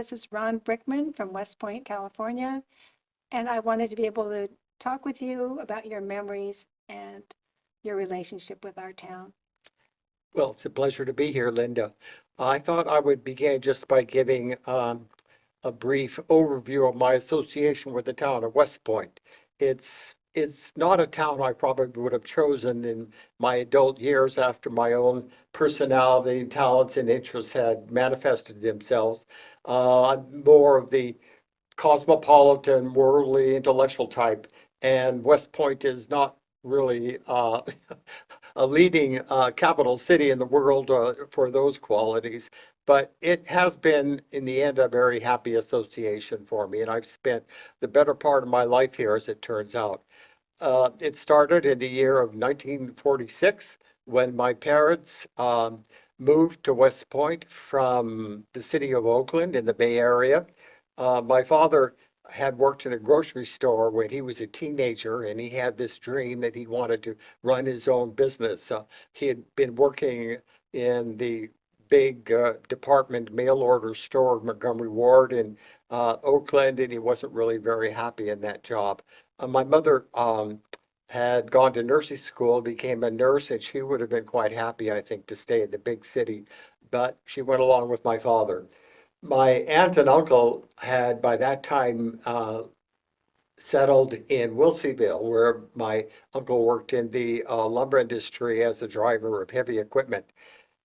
This is Ron Brickman from West Point, California, and I wanted to be able to talk with you about your memories and your relationship with our town. Well, it's a pleasure to be here, Linda. I thought I would begin just by giving a brief overview of my association with the town of West Point. It's not a town I probably would have chosen in my adult years after my own personality, talents, and interests had manifested themselves. I'm more of the cosmopolitan, worldly, intellectual type, and West Point is not really a leading capital city in the world for those qualities. But it has been, in the end, a very happy association for me, and I've spent the better part of my life here, as it turns out. It started in the year of 1946 when my parents moved to West Point from the city of Oakland in the Bay Area. My father had worked in a grocery store when he was a teenager, and he had this dream that he wanted to run his own business. He had been working in the big department mail order store, Montgomery Ward in Oakland, and he wasn't really very happy in that job. My mother had gone to nursing school, became a nurse, and she would have been quite happy, I think, to stay in the big city, but she went along with my father. My aunt and uncle had by that time settled in Wilseyville, where my uncle worked in the lumber industry as a driver of heavy equipment.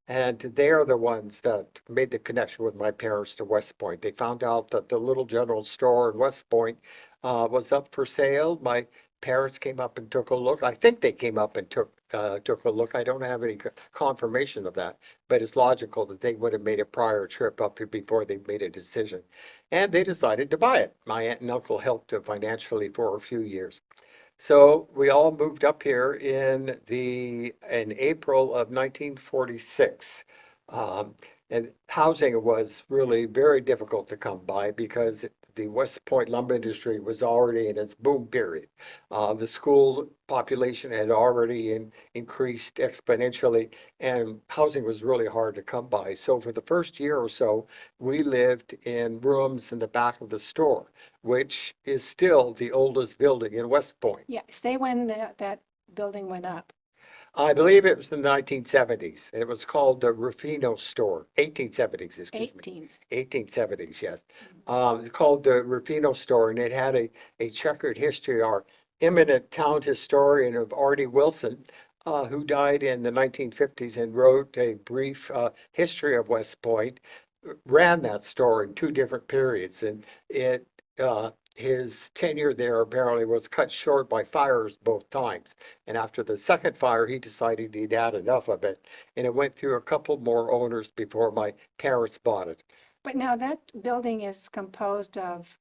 And they are the ones that made the connection with my parents to West Point. They found out that the little general store in West Point was up for sale. My parents came up and took a look. I think they came up and took a look. I don't have any confirmation of that, but it's logical that they would have made a prior trip up here before they made a decision. And they decided to buy it. My aunt and uncle helped financially for a few years. So we all moved up here in April of 1946. Um, and housing was really very difficult to come by because the West Point lumber industry was already in its boom period. The school population had already increased exponentially, and housing was really hard to come by. So for the first year or so, we lived in rooms in the back of the store, which is still the oldest building in West Point. Yeah, say when that building went up. I believe it was the 1970s. It was called the Rufino Store, 1870s, excuse me. 18. 1870s, yes. It's called the Rufino Store, and it had a checkered history. Our eminent town historian of Artie Wilson, who died in the 1950s and wrote a brief history of West Point, ran that store in two different periods. And his tenure there apparently was cut short by fires both times. And after the second fire, he decided he'd had enough of it. And it went through a couple more owners before my parents bought it. But now that building is composed of,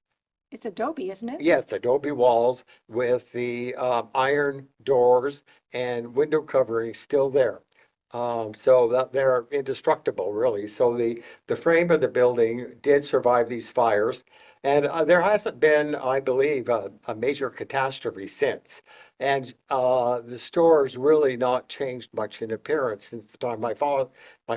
it's adobe, isn't it? Yes, adobe walls with the iron doors and window covering still there. So that they're indestructible, really. So the frame of the building did survive these fires, and there hasn't been, I believe, a major catastrophe since. And the store's really not changed much in appearance since the time my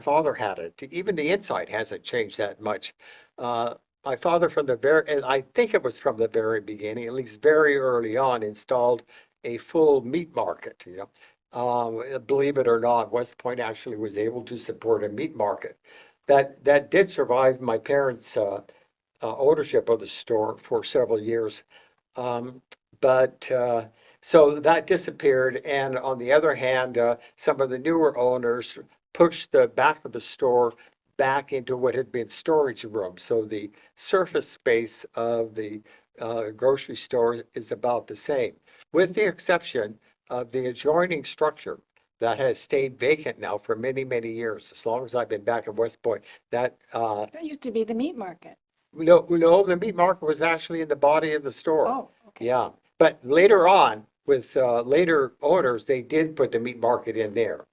father had it. Even the inside hasn't changed that much. Uh, my father from the very, and I think it was from the very beginning, at least very early on, installed a full meat market, you know. Believe it or not, West Point actually was able to support a meat market. That did survive my parents' ownership of the store for several years. Um, but so that disappeared. And on the other hand, some of the newer owners pushed the back of the store back into what had been storage rooms. So the surface space of the grocery store is about the same, with the exception of the adjoining structure that has stayed vacant now for many, many years, as long as I've been back in West Point. That That used to be the meat market. no, the meat market was actually in the body of the store. Oh, okay. Yeah, but later on, with later owners, they did put the meat market in there.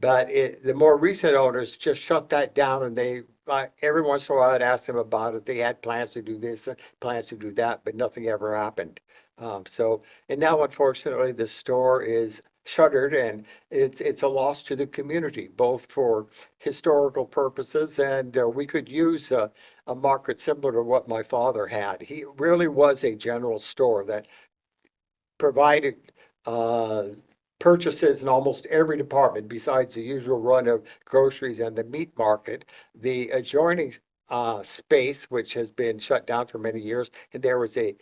But the more recent owners just shut that down, and they every once in a while I'd ask them about it. They had plans to do this, plans to do that, but nothing ever happened. So, and now unfortunately, the store is shuttered, and it's a loss to the community, both for historical purposes and we could use a market similar to what my father had. He really was a general store that provided uh, purchases in almost every department besides the usual run of groceries and the meat market. The adjoining space, which has been shut down for many years, and there was a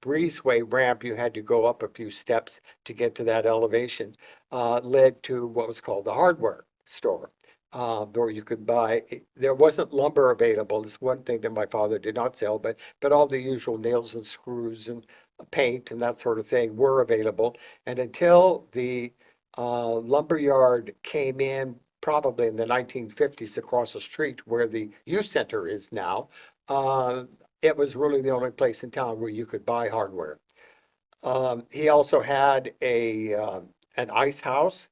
breezeway ramp. You had to go up a few steps to get to that elevation, led to what was called the hardware store. Where you could buy, there wasn't lumber available. It's one thing that my father did not sell, but all the usual nails and screws and paint and that sort of thing were available. And until the lumberyard came in, probably in the 1950s across the street where the youth center is now, uh, it was really the only place in town where you could buy hardware. He also had an ice house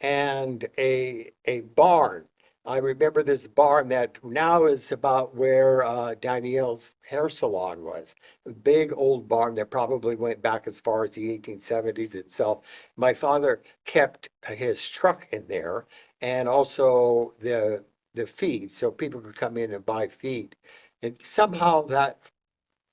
and a barn. I remember this barn that now is about where Danielle's hair salon was. A big old barn that probably went back as far as the 1870s itself. My father kept his truck in there and also the feed, so people could come in and buy feed. And somehow that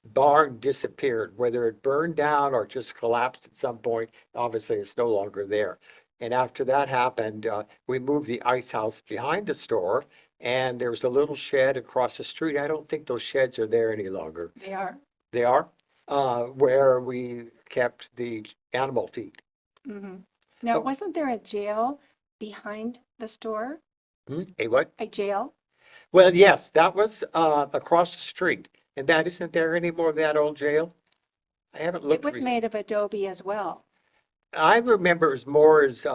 barn disappeared, whether it burned down or just collapsed at some point. Obviously, it's no longer there. And after that happened, we moved the ice house behind the store, and there was a little shed across the street. I don't think those sheds are there any longer. They are. They are, where we kept the animal feed. Hmm. Now, Oh, wasn't there a jail behind the store? a what? A jail? Well, yes, that was across the street, and that isn't there anymore, that old jail. I haven't It looked was recently. made of adobe as well. I remember it was more as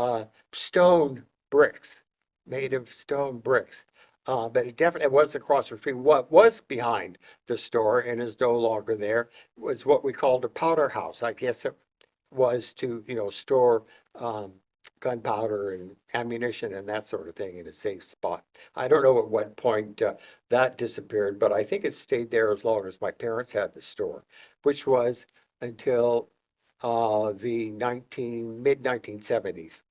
stone bricks, made of stone bricks. But it definitely was across the street. What was behind the store and is no longer there was what we called a powder house. I guess it was to, store um, gunpowder and ammunition and that sort of thing in a safe spot. I don't know at what point that disappeared, but I think it stayed there as long as my parents had the store, which was until the mid 1970s.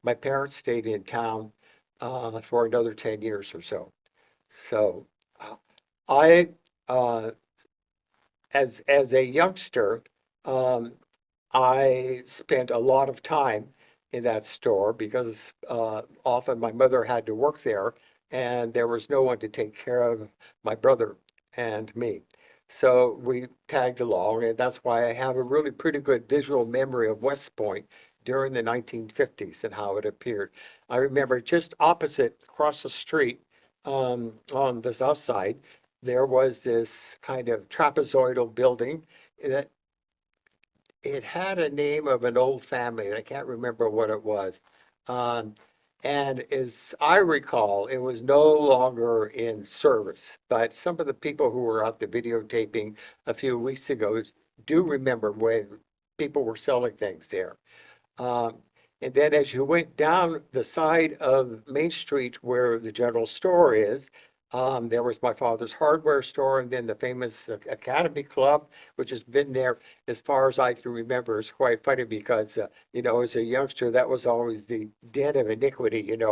My parents stayed in town for another 10 years or so. So uh, I, uh, as a youngster, um, I spent a lot of time in that store because often my mother had to work there and there was no one to take care of my brother and me. So we tagged along, and that's why I have a really pretty good visual memory of West Point during the 1950s and how it appeared. I remember just opposite, across the street, on the south side, there was this kind of trapezoidal building that it had a name of an old family, and I can't remember what it was. Um, and as I recall, it was no longer in service. But some of the people who were at the videotaping a few weeks ago do remember when people were selling things there. Um, and then as you went down the side of Main Street where the general store is, there was my father's hardware store and then the famous Academy Club, which has been there as far as I can remember. It's quite funny because, as a youngster, that was always the den of iniquity, and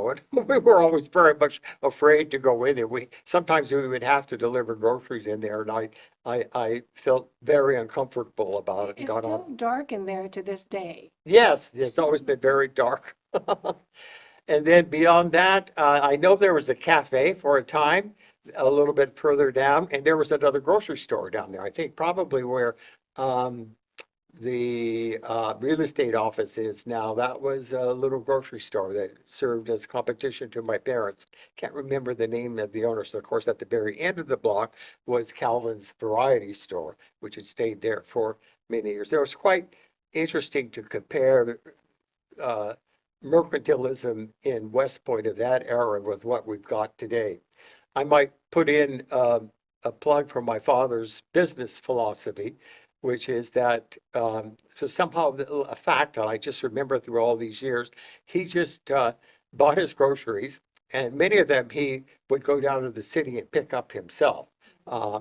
we were always very much afraid to go in there. Sometimes we would have to deliver groceries in there, and I felt very uncomfortable about it and It's got still on. dark in there to this day. Yes, it's always been very dark. And then beyond that, I know there was a cafe for a time, a little bit further down, and there was another grocery store down there. I think probably where um, the real estate office is now. That was a little grocery store that served as competition to my parents. Can't remember the name of the owner. So, of course, at the very end of the block was Calvin's Variety Store, which had stayed there for many years. It was quite interesting to compare uh, mercantilism in West Point of that era with what we've got today. I might put in a plug for my father's business philosophy, which is that, so somehow a fact that I just remember through all these years, he just bought his groceries, and many of them he would go down to the city and pick up himself.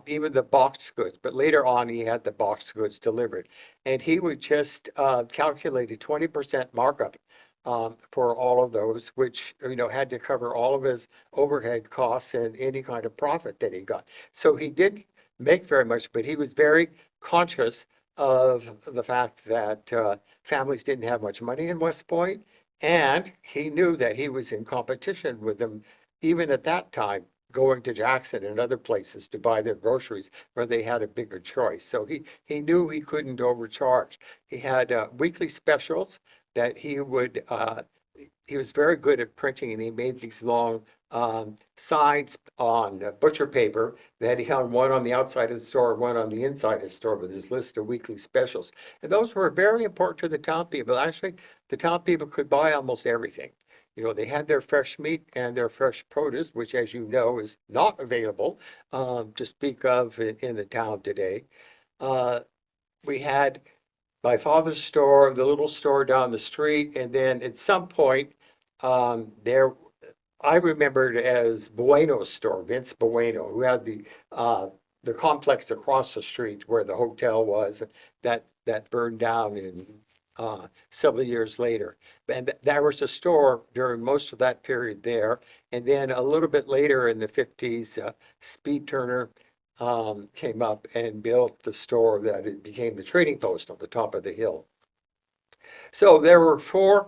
Even the boxed goods, but later on he had the boxed goods delivered, and he would just calculate a 20% markup for all of those, which, had to cover all of his overhead costs and any kind of profit that he got. So he didn't make very much, but he was very conscious of the fact that families didn't have much money in West Point, and he knew that he was in competition with them, even at that time, going to Jackson and other places to buy their groceries where they had a bigger choice. So he knew he couldn't overcharge. He had weekly specials that he was very good at printing, and he made these long signs on butcher paper that he hung one on the outside of the store, one on the inside of the store with his list of weekly specials. And those were very important to the town people. Actually, the town people could buy almost everything. They had their fresh meat and their fresh produce, which, as you know, is not available to speak of in the town today. Uh, we had my father's store, the little store down the street, and then at some point, there, I remembered as Bueno's store, Vince Bueno, who had the complex across the street where the hotel was, that burned down in several years later. And there was a store during most of that period there. And then a little bit later in the 50s, Speed Turner came up and built the store that it became the Trading Post on the top of the hill. So there were four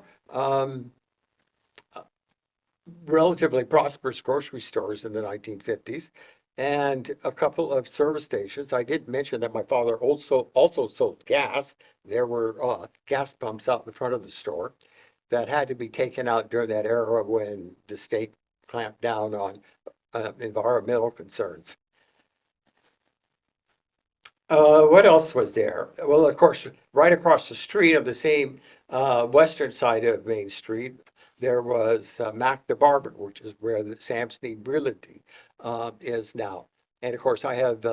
relatively prosperous grocery stores in the 1950s and a couple of service stations. I did mention that my father also sold gas. There were gas pumps out in front of the store that had to be taken out during that era when the state clamped down on environmental concerns. What else was there? Well, of course, right across the street of the same western side of Main Street, there was Mac the Barber, which is where the Sam's Need Realty is now. And of course, I have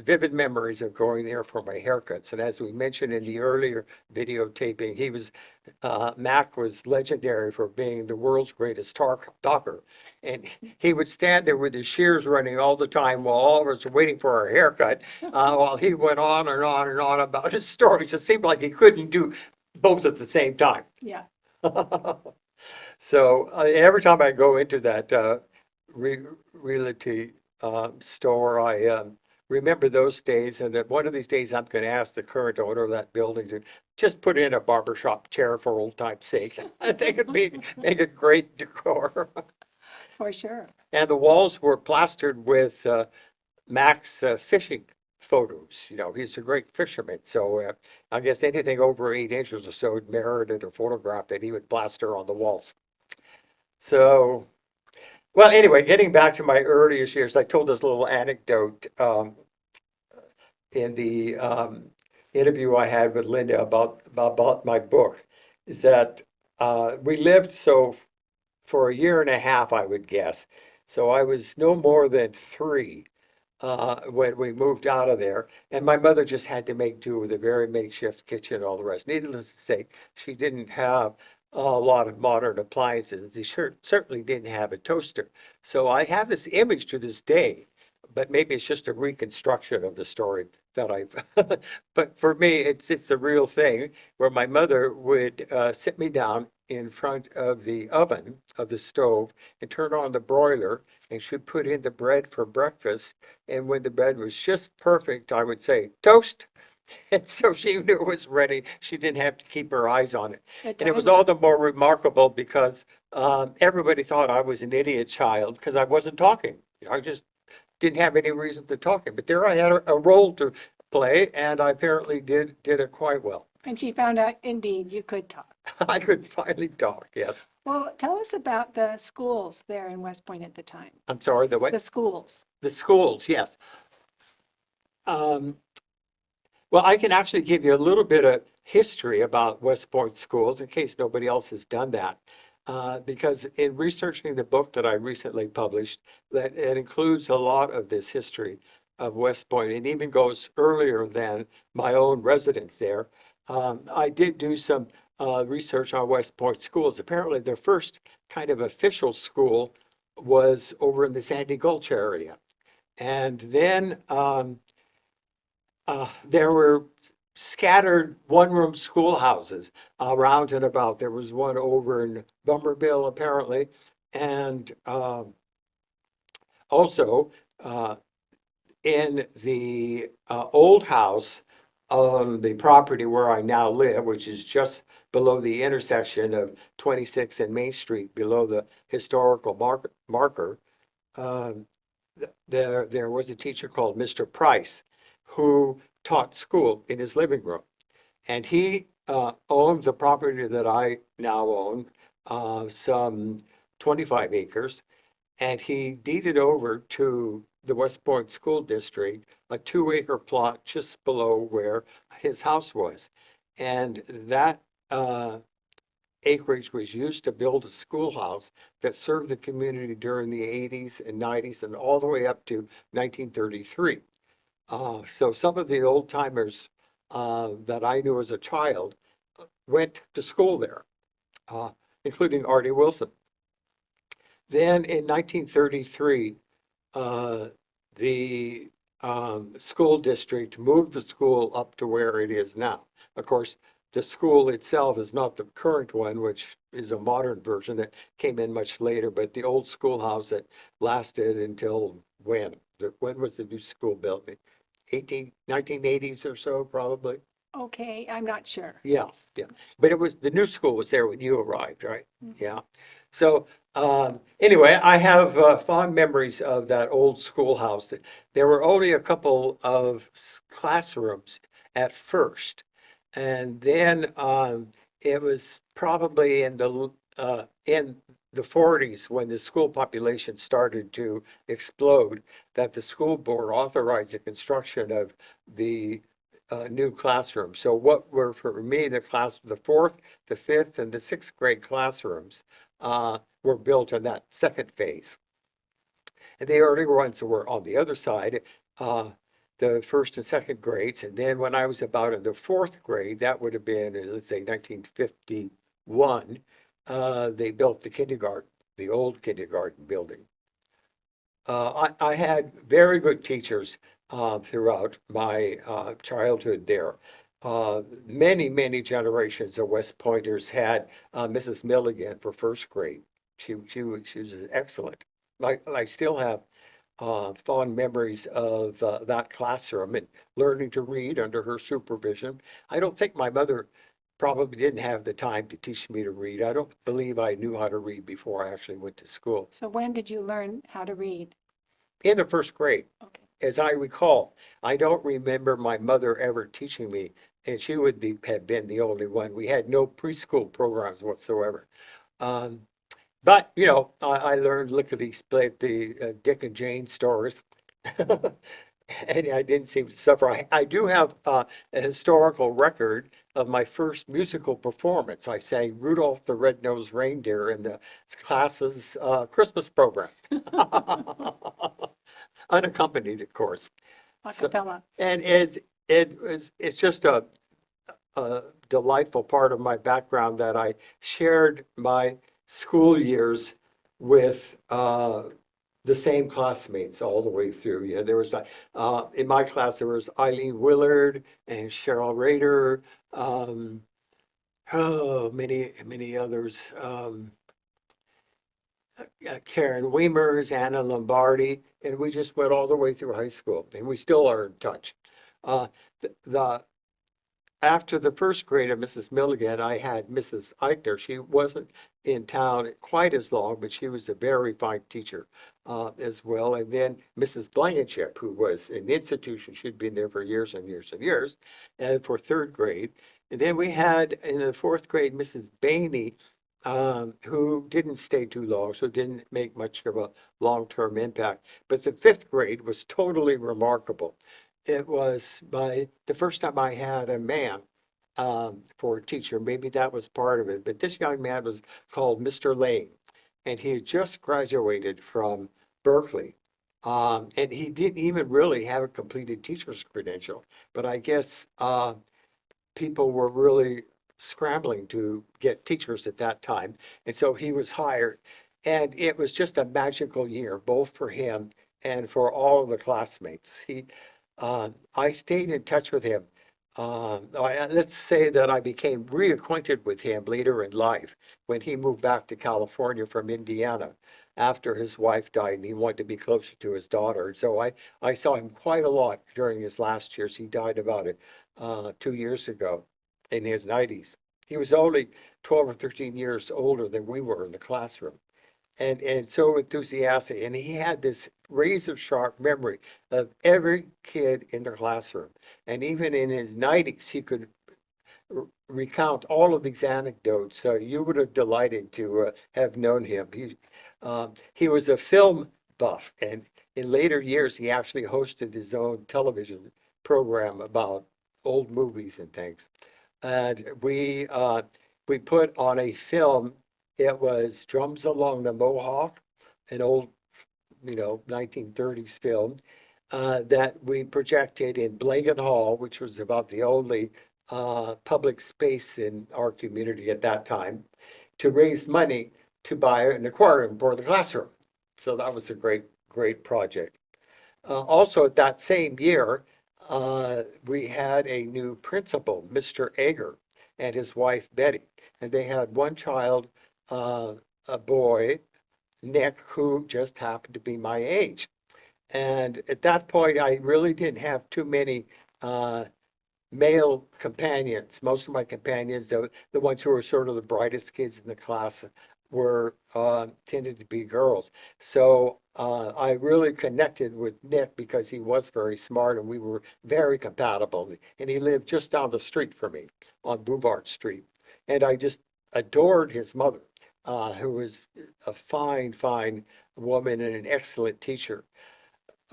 vivid memories of going there for my haircuts. And as we mentioned in the earlier videotaping, Mac was legendary for being the world's greatest talker. And he would stand there with his shears running all the time while all of us were waiting for our haircut, while he went on and on and on about his stories. It seemed like he couldn't do both at the same time. Yeah. So every time I go into that realty store, I remember those days. And that one of these days, I'm going to ask the current owner of that building to just put in a barbershop chair for old time's sake. I think it'd make a great decor. For sure. And the walls were plastered with Mac's fishing photos. He's a great fisherman. So I guess anything over 8 inches or so merited a photograph that he would plaster on the walls. So, well, anyway, getting back to my earliest years, I told this little anecdote in the interview I had with Linda about my book, is that we lived for a year and a half, I would guess. So I was no more than 3 when we moved out of there. And my mother just had to make do with a very makeshift kitchen and all the rest. Needless to say, she didn't have a lot of modern appliances. She certainly didn't have a toaster. So I have this image to this day, but maybe it's just a reconstruction of the story that I've, but for me, it's a real thing where my mother would sit me down in front of the oven of the stove and turn on the broiler, and she'd put in the bread for breakfast. And when the bread was just perfect, I would say, toast. And so she knew it was ready. She didn't have to keep her eyes on it. And it was all the more remarkable because everybody thought I was an idiot child because I wasn't talking. I just didn't have any reason to talk. But there I had a role to play, and I apparently did it quite well. And she found out, indeed, you could talk. I could finally talk, yes. Well, tell us about the schools there in West Point at the time. I'm sorry, the what? The schools. The schools, yes. Well, I can actually give you a little bit of history about West Point schools in case nobody else has done that. Because in researching the book that I recently published, that it includes a lot of this history of West Point and even goes earlier than my own residence there. I did do some research on West Point schools. Apparently, their first kind of official school was over in the Sandy Gulch area. And then there were scattered one-room schoolhouses around and about. There was one over in Bummerville, apparently, and also uh, in the old house on the property where I now live, which is just below the intersection of 26 and Main Street, below the historical marker, um, there was a teacher called Mr. Price who taught school in his living room. And he owned the property that I now own, some 25 acres, and he deeded over to the West Point School District a 2-acre plot just below where his house was. And that acreage was used to build a schoolhouse that served the community during the 80s and 90s and all the way up to 1933. So some of the old timers that I knew as a child went to school there, uh, including Artie Wilson. Then in 1933, uh, the school district moved the school up to where it is now. Of course, the school itself is not the current one, which is a modern version that came in much later, but the old schoolhouse that lasted until when? When was the new school built? 1980s or so, probably? Okay, I'm not sure. Yeah, yeah. But it was, the new school was there when you arrived, right? Mhm. Yeah. So anyway, I have fond memories of that old schoolhouse. There were only a couple of classrooms at first. And then it was probably in the 40s when the school population started to explode that the school board authorized the construction of the new classroom. So what were for me the fourth, the fifth, and the sixth grade classrooms were built in that second phase. And the earlier ones were on the other side, uh, the first and second grades. And then when I was about in the fourth grade, that would have been, let's say, 1951, they built the kindergarten, the old kindergarten building. I had very good teachers throughout my childhood there. Many generations of West Pointers had Mrs. Milligan for first grade. She was excellent. I still have fond memories of that classroom and learning to read under her supervision. I don't think my mother probably didn't have the time to teach me to read. I don't believe I knew how to read before I actually went to school. So when did you learn how to read? In the first grade, Okay. as I recall. I don't remember my mother ever teaching me, and she had been the only one. We had no preschool programs whatsoever. Um, but, I learned lickety-split the Dick and Jane stories. And I didn't seem to suffer. I do have a historical record of my first musical performance. I sang Rudolph the Red-Nosed Reindeer in the class's Christmas program. Unaccompanied, of course. A So, cappella. and it's just a delightful part of my background that I shared my school years with the same classmates all the way through. There was in my class there was Eileen Willard and Cheryl Rader, um, many others. Karen Weimers, Anna Lombardi, and we just went all the way through high school, and we still are in touch. Uh, the After the first grade of Mrs. Milligan, I had Mrs. Eichner. She wasn't in town quite as long, but she was a very fine teacher as well. And then Mrs. Blankenship, who was an institution, she'd been there for years and years and years, and for third grade. And then we had in the fourth grade Mrs. Bainey, who didn't stay too long, so didn't make much of a long-term impact. But the fifth grade was totally remarkable. It was the first time I had a man for a teacher. Maybe that was part of it. But this young man was called Mr. Lane, and he had just graduated from Berkeley. And he didn't even really have a completed teacher's credential. But I guess people were really scrambling to get teachers at that time. And so he was hired. And it was just a magical year, both for him and for all of the classmates. I stayed in touch with him let's say that I became reacquainted with him later in life when he moved back to California from Indiana after his wife died and he wanted to be closer to his daughter. So I saw him quite a lot during his last years. He died about 2 years ago in his 90s. He was only 12 or 13 years older than we were in the classroom and so enthusiastic. And he had this razor sharp memory of every kid in the classroom. And even in his 90s, he could recount all of these anecdotes. So you would have delighted to have known him. He was a film buff, and in later years, he actually hosted his own television program about old movies and things. And we put on a film. It was Drums Along the Mohawk, an old 1930s film that we projected in Blanket Hall, which was about the only public space in our community at that time, to raise money to buy an aquarium for the classroom. So that was a great, great project. Also, at that same year, we had a new principal, Mr. Ager, and his wife Betty, and they had one child, uh, a boy, Nick, who just happened to be my age. And at that point, I really didn't have too many uh, male companions. Most of my companions, the ones who were sort of the brightest kids in the class, were tended to be girls. So I really connected with Nick because he was very smart and we were very compatible. And he lived just down the street from me on Bouvard Street. And I just adored his mother, who was a fine, fine woman and an excellent teacher.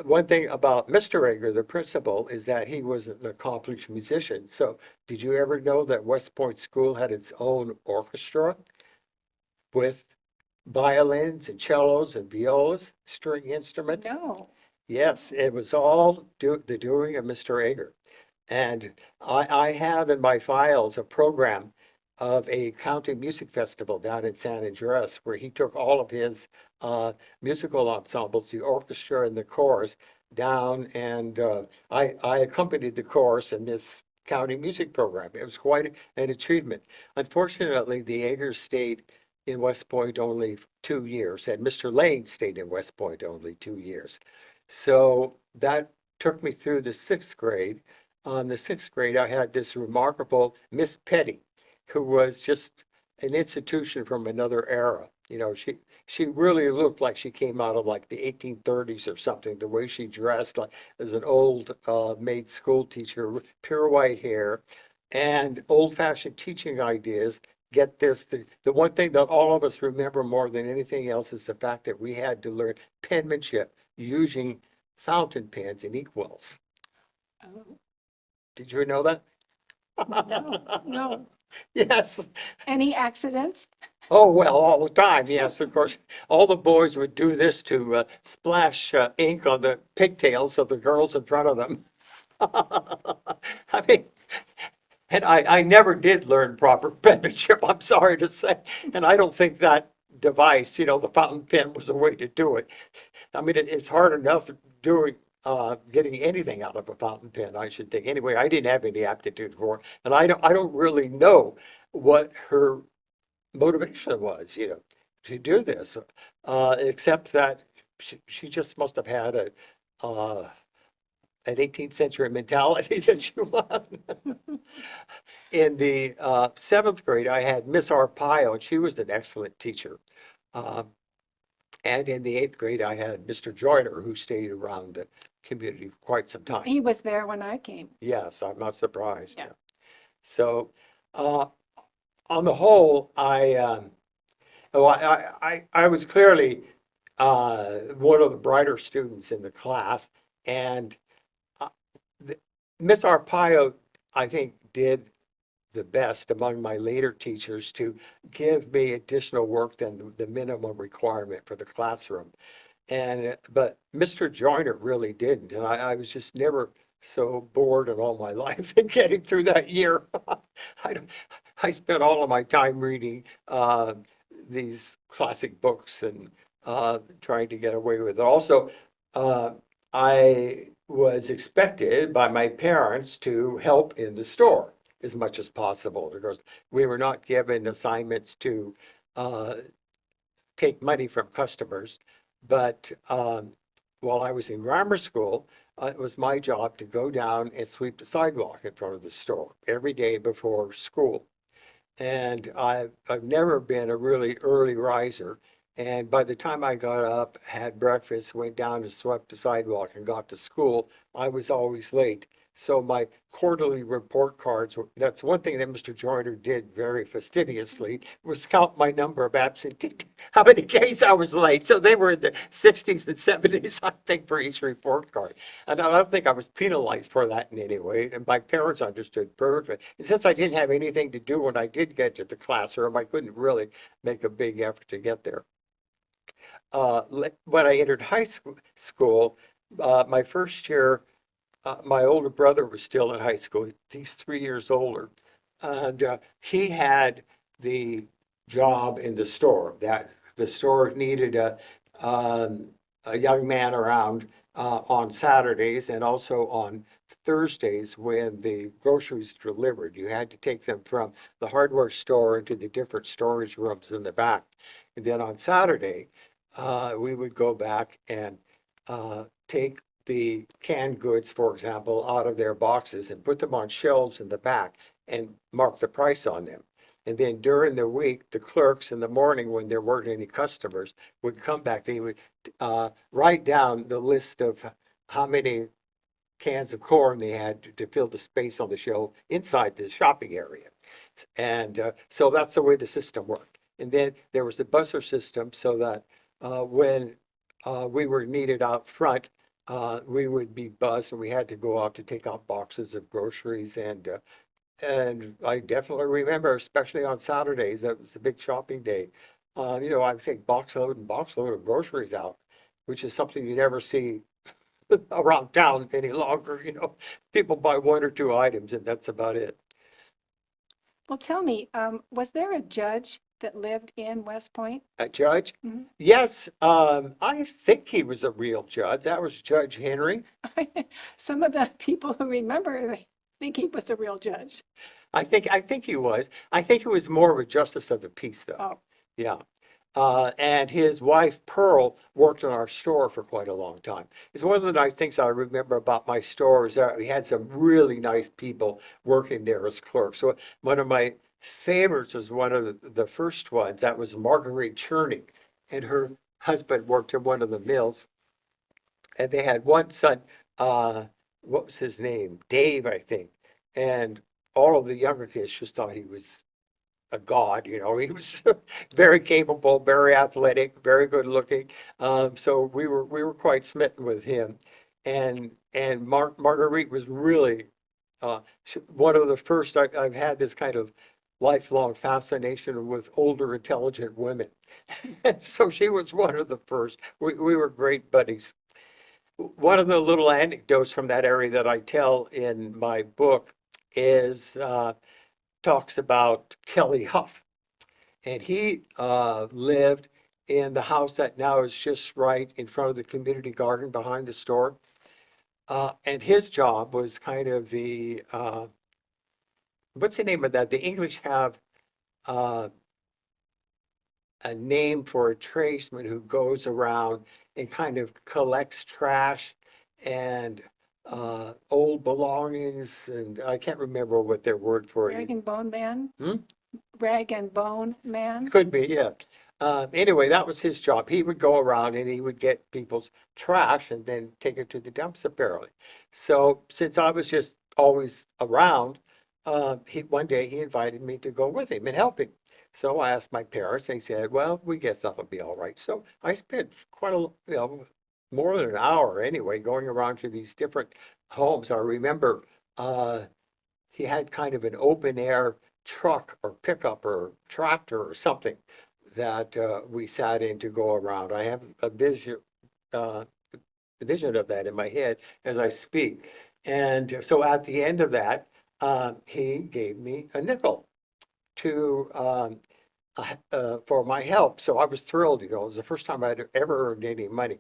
One thing about Mr. Ager, the principal, is that he was an accomplished musician. So did you ever know that West Point School had its own orchestra with violins and cellos and violas, string instruments? No. Yes, it was all the doing of Mr. Ager. And I have in my files a program of a county music festival down in San Andreas where he took all of his musical ensembles, the orchestra and the chorus, down and I accompanied the chorus in this county music program. It was quite an achievement. Unfortunately, the Agers stayed in West Point only 2 years, and Mr. Lane stayed in West Point only 2 years. So that took me through the sixth grade. The sixth grade, I had this remarkable Miss Petty, who was just an institution from another era. She really looked like she came out of like the 1830s or something, the way she dressed, like as an old maid school teacher, pure white hair, and old-fashioned teaching ideas. Get this, the one thing that all of us remember more than anything else is the fact that we had to learn penmanship using fountain pens and inkwells. Oh, Did you know that? no, no. Yes. Any accidents? Oh, well, all the time. Yes, of course. All the boys would do this to splash ink on the pigtails of the girls in front of them. I mean, and I never did learn proper penmanship, I'm sorry to say. And I don't think that device, the fountain pen was the way to do it. I mean, it's hard enough doing, getting anything out of a fountain pen, I should think. Anyway, I didn't have any aptitude for it. And I don't really know what her motivation was, to do this, except that she just must have had an 18th century mentality that she was. In the seventh grade, I had Miss Arpaio, and she was an excellent teacher. Um, and in the eighth grade, I had Mr. Joyner, who stayed around the community for quite some time. He was there when I came. Yes, I'm not surprised. Yeah. So, uh, on the whole, I was clearly one of the brighter students in the class, and uh, Miss Arpaio, I think, did the best among my later teachers to give me additional work than the minimum requirement for the classroom. But Mr. Joyner really didn't, and I was just never so bored in all my life in getting through that year. I, don't- I spent all of my time reading these classic books and trying to get away with it. Also, uh, I was expected by my parents to help in the store as much as possible because we were not given assignments to uh, take money from customers. But while I was in grammar school, it was my job to go down and sweep the sidewalk in front of the store every day before school. And I've never been a really early riser. And by the time I got up, had breakfast, went down and swept the sidewalk and got to school, I was always late. So my quarterly report cards, that's one thing that Mr. Joyner did very fastidiously, was count my number of absentee, how many days I was late. So they were in the 60s and 70s, I think, for each report card. And I don't think I was penalized for that in any way. And my parents understood perfectly. And since I didn't have anything to do when I did get to the classroom, I couldn't really make a big effort to get there. When I entered school, my first year, my older brother was still in high school. He's 3 years older. And he had the job in the store that the store needed a young man around on Saturdays and also on Thursdays when the groceries delivered. You had to take them from the hardware store into the different storage rooms in the back. And then on Saturday, we would go back and take the canned goods, for example, out of their boxes and put them on shelves in the back and mark the price on them. And then during the week, the clerks in the morning, when there weren't any customers, would come back. They would write down the list of how many cans of corn they had to fill the space on the shelf inside the shopping area. And so that's the way the system worked. And then there was a buzzer system so that when we were needed out front, we would be buzzed and we had to go out to take out boxes of groceries. And I definitely remember, especially on Saturdays, that was the big shopping day. I would take box load and box load of groceries out, which is something you never see around town any longer. People buy one or two items and that's about it. Well, tell me, was there a judge that lived in West Point? A judge? Mhm. Yes, I think he was a real judge. That was Judge Henry. Some of the people who remember think he was a real judge. I think he was. I think he was more of a justice of the peace, though. Oh, Yeah. And his wife Pearl worked in our store for quite a long time. It's one of the nice things I remember about my store is that we had some really nice people working there as clerks. So one of my favorites was one of the first ones. That was Marguerite Cherney, and her husband worked in one of the mills. And they had one son, what was his name? Dave, I think. And all of the younger kids just thought he was a god. He was very capable, very athletic, very good looking. So we were quite smitten with him. And Marguerite was really one of the first. I've had this kind of lifelong fascination with older, intelligent women. And so she was one of the first. We were great buddies. One of the little anecdotes from that area that I tell in my book is talks about Kelly Huff. And he lived in the house that now is just right in front of the community garden behind the store. And his job was kind of what's the name of that? The English have uh, a name for a tradesman who goes around and kind of collects trash and old belongings. And I can't remember what their word for rag it. and bone man? Hmm? Rag and bone man? Could be, yeah. Anyway, that was his job. He would go around and he would get people's trash and then take it to the dumps, apparently. So since I was just always around, one day he invited me to go with him and help him. So I asked my parents. They said, "Well, we guess that'll be all right." So I spent quite more than an hour anyway, going around to these different homes. I remember uh, he had kind of an open air truck or pickup or tractor or something that we sat in to go around. I have uh, a vision of that in my head as I speak. And so at the end of that, he gave me a nickel to for my help. So I was thrilled, you know, it was the first time I'd ever earned any money.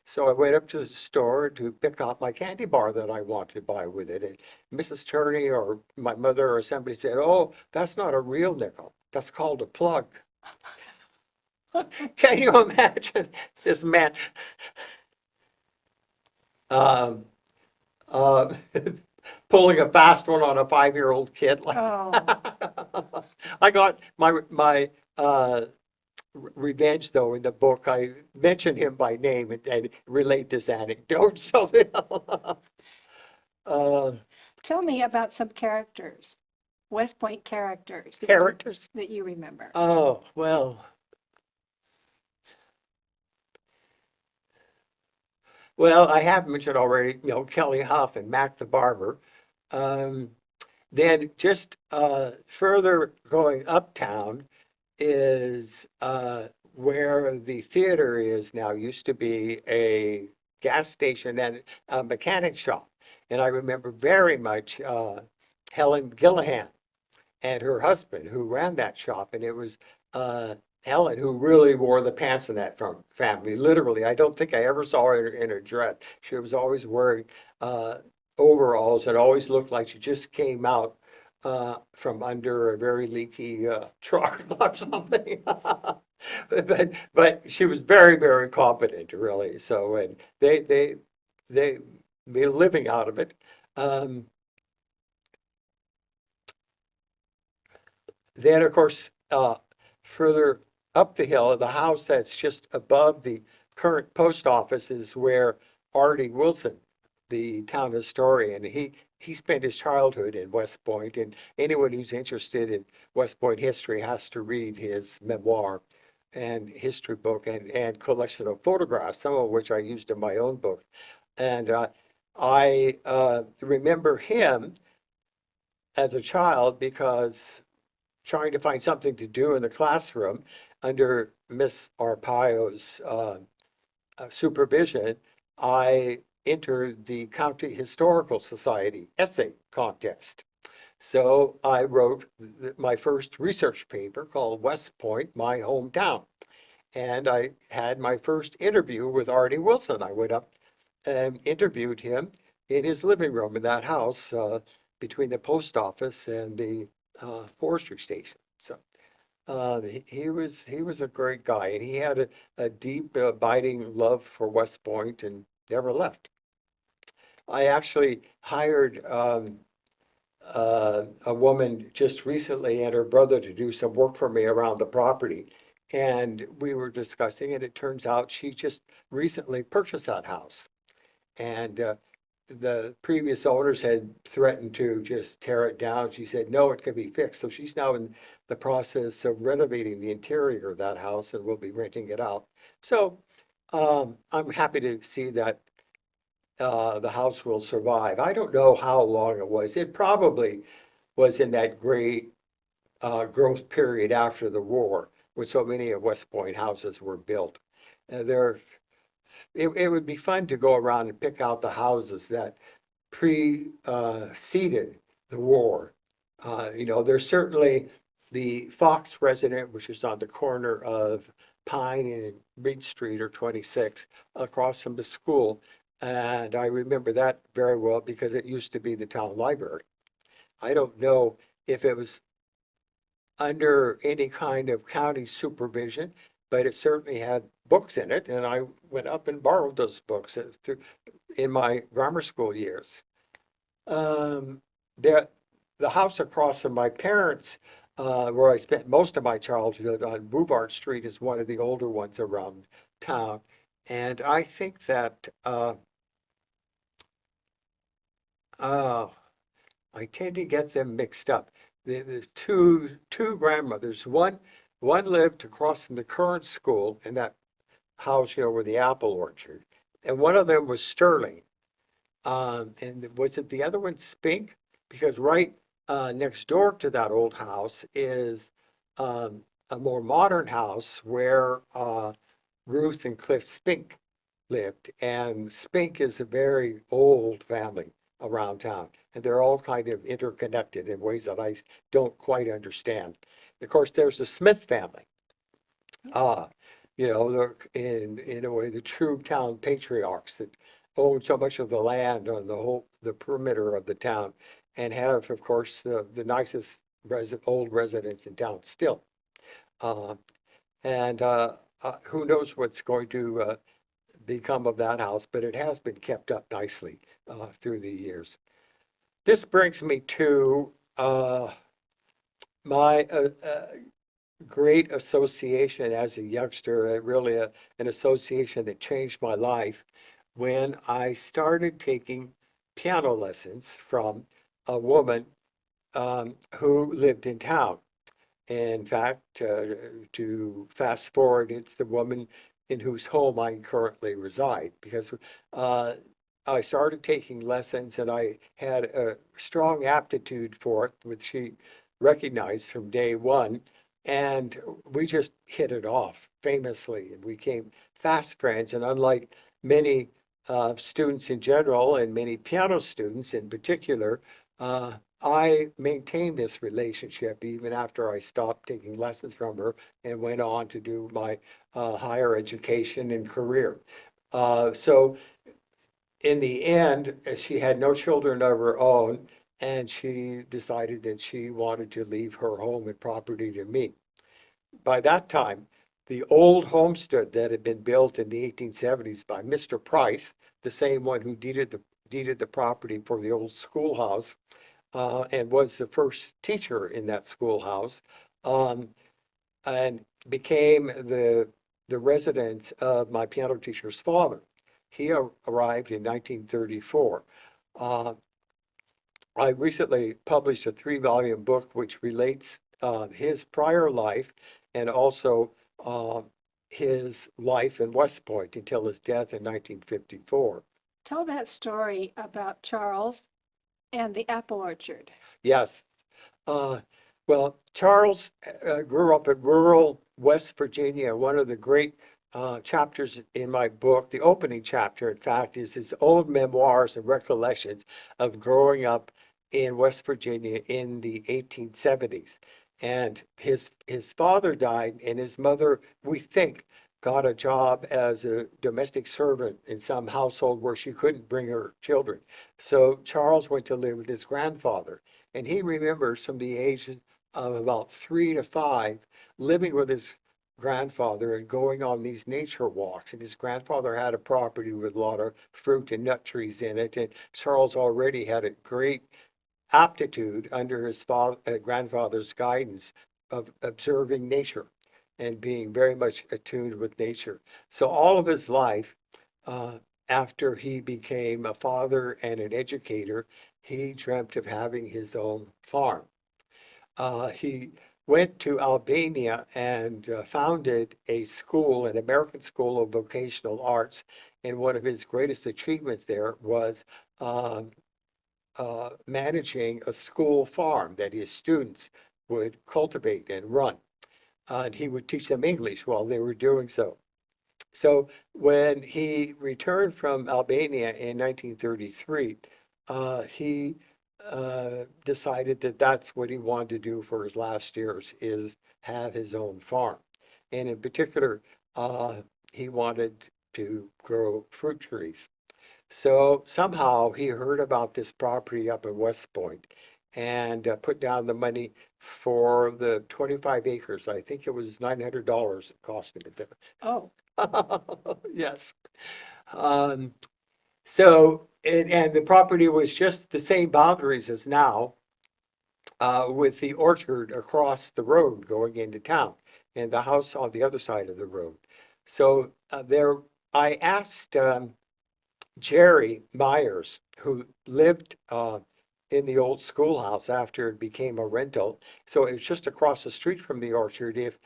So I went up to the store to pick out my candy bar that I wanted to buy with it. And Mrs. Turney or my mother or somebody said, "Oh, that's not a real nickel. That's called a plug." Can you imagine this man um, uh, pulling a fast one on a 5-year-old kid like Oh, that? I got my revenge, though, in the book. I mention him by name and relate this anecdote. So, uh, tell me about some characters, West Point characters characters. that you remember. Oh, well, I have mentioned already, you know, Kelly Huff and Mac the Barber. Um, then just further going uptown is where the theater is now. Used to be a gas station and a mechanic shop. And I remember very much Helen Gillihan and her husband who ran that shop. And it was Helen who really wore the pants in that family. Literally, I don't think I ever saw her in a dress. She was always wearing uh, overalls and always looked like she just came out from under a very leaky truck or something. But she was very, very competent, really. So, and they made a living out of it. Um, Then, of course, further up the hill, the house that's just above the current post office is where Artie Wilson, the town historian, he spent his childhood in West Point, and anyone who's interested in West Point history has to read his memoir and history book and collection of photographs, some of which I used in my own book. And I remember him as a child because trying to find something to do in the classroom under Miss Arpaio's supervision, I entered the County Historical Society essay contest. So I wrote my first research paper called West Point, My Hometown. And I had my first interview with Artie Wilson. I went up and interviewed him in his living room in that house between the post office and the forestry station. So he was a great guy, and he had a deep, abiding love for West Point and never left. I actually hired a woman just recently and her brother to do some work for me around the property. And we were discussing, and it turns out she just recently purchased that house. And the previous owners had threatened to just tear it down. She said, no, it can be fixed. So she's now in the process of renovating the interior of that house and will be renting it out. So I'm happy to see that the house will survive. I don't know how long it was. It probably was in that great growth period after the war, when so many of West Point houses were built. There, it would be fun to go around and pick out the houses that preceded the war. You know, there's certainly the Fox resident, which is on the corner of Pine and Reed Street or 26, across from the school. And I remember that very well because it used to be the town library. I don't know if it was under any kind of county supervision, but it certainly had books in it. And I went up and borrowed those books in my grammar school years. Um, there, the house across from my parents, where I spent most of my childhood on Bouvard Street, is one of the older ones around town. And I think that uh, I tend to get them mixed up. The two grandmothers. One lived across from the current school in that house, you know, where the apple orchard, and one of them was Sterling. And was it the other one Spink? Because right next door to that old house is um, a more modern house where Ruth and Cliff Spink lived. And Spink is a very old family, around town. And they're all kind of interconnected in ways that I don't quite understand. Of course, there's the Smith family. Ah, they're in a way the true town patriarchs that own so much of the land on the perimeter of the town, and have, of course, the nicest old residents in town still. Uh, and who knows what's going to become of that house, but it has been kept up nicely through the years. This brings me to my great association as a youngster, really an association that changed my life when I started taking piano lessons from a woman who lived in town. In fact, to fast forward, it's the woman in whose home I currently reside because uh, I started taking lessons and I had a strong aptitude for it, which she recognized from day one. And we just hit it off famously and we became fast friends. And unlike many students in general and many piano students in particular, uh, I maintained this relationship even after I stopped taking lessons from her and went on to do my higher education and career. So in the end, she had no children of her own, and she decided that she wanted to leave her home and property to me. By that time, the old homestead that had been built in the 1870s by Mr. Price, the same one who deeded the property for the old schoolhouse, and was the first teacher in that schoolhouse, um, and became the residence of my piano teacher's father. He arrived in 1934. Uh, I recently published a three-volume book which relates his prior life and also uh, his life in West Point until his death in 1954. Tell that story about Charles and the apple orchard. Yes. Uh, well, Charles grew up in rural West Virginia. One of the great chapters in my book, the opening chapter, in fact, is his own memoirs and recollections of growing up in West Virginia in the 1870s. And his father died, and his mother, we think, got a job as a domestic servant in some household where she couldn't bring her children. So Charles went to live with his grandfather. And he remembers from the ages of about 3 to 5 living with his grandfather and going on these nature walks. And his grandfather had a property with a lot of fruit and nut trees in it. And Charles already had a great aptitude under his grandfather's guidance of observing nature and being very much attuned with nature. So all of his life, uh, after he became a father and an educator, he dreamt of having his own farm. He went to Albania and founded a school, an American School of Vocational Arts. And one of his greatest achievements there was um, managing a school farm that his students would cultivate and run. And he would teach them English while they were doing so. So when he returned from Albania in 1933, he decided that that's what he wanted to do for his last years is have his own farm. And in particular, uh, he wanted to grow fruit trees. So somehow he heard about this property up in West Point and put down the money for the 25 acres. I think it was $900 it cost him. Oh, Yes. Um, and the property was just the same boundaries as now, with the orchard across the road going into town and the house on the other side of the road. So I asked Jerry Myers, who lived in the old schoolhouse after it became a rental. So it was just across the street from the orchard. If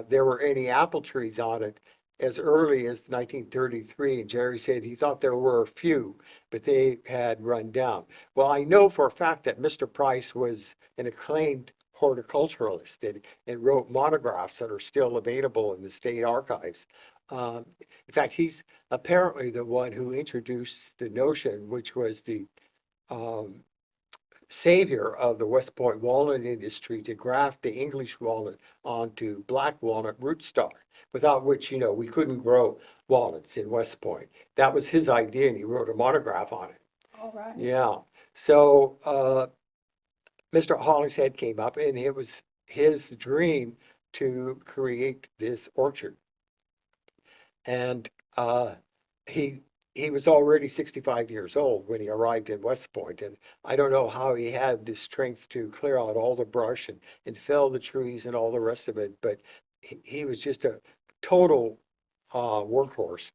there were any apple trees on it as early as 1933, and Jerry said he thought there were a few, but they had run down. Well, I know for a fact that Mr. Price was an acclaimed horticulturalist and wrote monographs that are still available in the state archives. In fact, he's apparently the one who introduced the notion, which was the um, savior of the West Point walnut industry to graft the English walnut onto black walnut rootstock, without which, we couldn't grow walnuts in West Point. That was his idea, and he wrote a monograph on it. All right. Yeah. So Mr. Hollingshead came up, and it was his dream to create this orchard. And he he was already 65 years old when he arrived in West Point, and I don't know how he had the strength to clear out all the brush and fell the trees and all the rest of it, but he was just a total workhorse.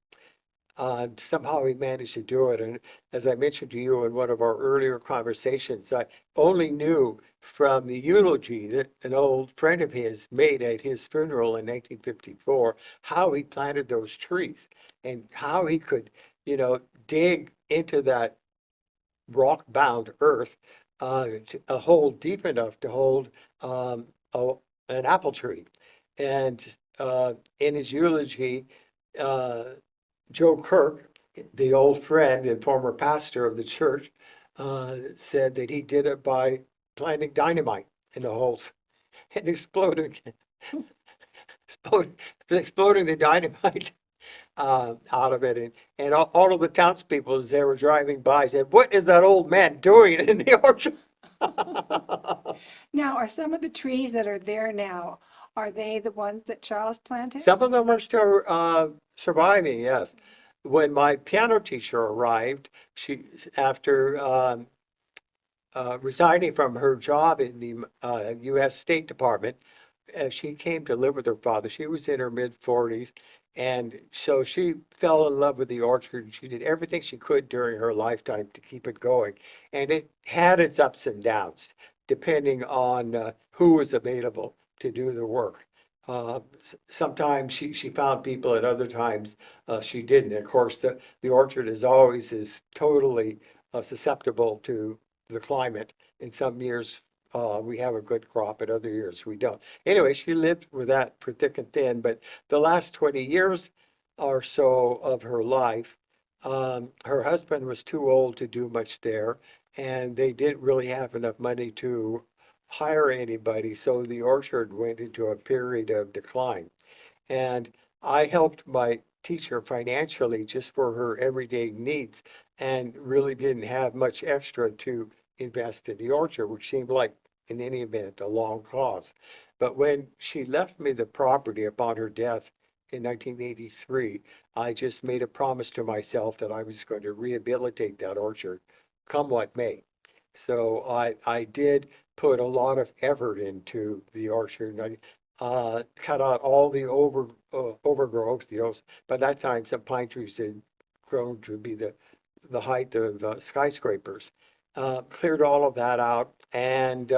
Somehow he managed to do it. And as I mentioned to you in one of our earlier conversations, I only knew from the eulogy that an old friend of his made at his funeral in 1954 how he planted those trees and how he could, dig into that rock-bound earth, a hole deep enough to hold um, a, an apple tree. And in his eulogy, uh, Joe Kirk, the old friend and former pastor of the church, said that he did it by planting dynamite in the holes and exploding, exploding the dynamite out of it. And all of the townspeople, as they were driving by, said, "What is that old man doing in the orchard?" Now, are some of the trees that are there now, are they the ones that Charles planted? Some of them are still surviving, yes. When my piano teacher arrived, after resigning from her job in the U.S. State Department, she came to live with her father. She was in her mid-40s, and so she fell in love with the orchard. She did everything she could during her lifetime to keep it going, and it had its ups and downs depending on who was available to do the work. Sometimes she found people, at other times she didn't. Of course, the orchard is totally susceptible to the climate. In some years, we have a good crop, at other years we don't. Anyway, she lived with that for thick and thin, but the last 20 years or so of her life, her husband was too old to do much there, and they didn't really have enough money to hire anybody, so the orchard went into a period of decline. And I helped my teacher financially just for her everyday needs and really didn't have much extra to invest in the orchard, which seemed like, in any event, a long cause. But when she left me the property upon her death in 1983, I just made a promise to myself that I was going to rehabilitate that orchard, come what may. So I did put a lot of effort into the orchard. I cut out all the overgrowth. By that time, some pine trees had grown to be the height of skyscrapers. Cleared all of that out and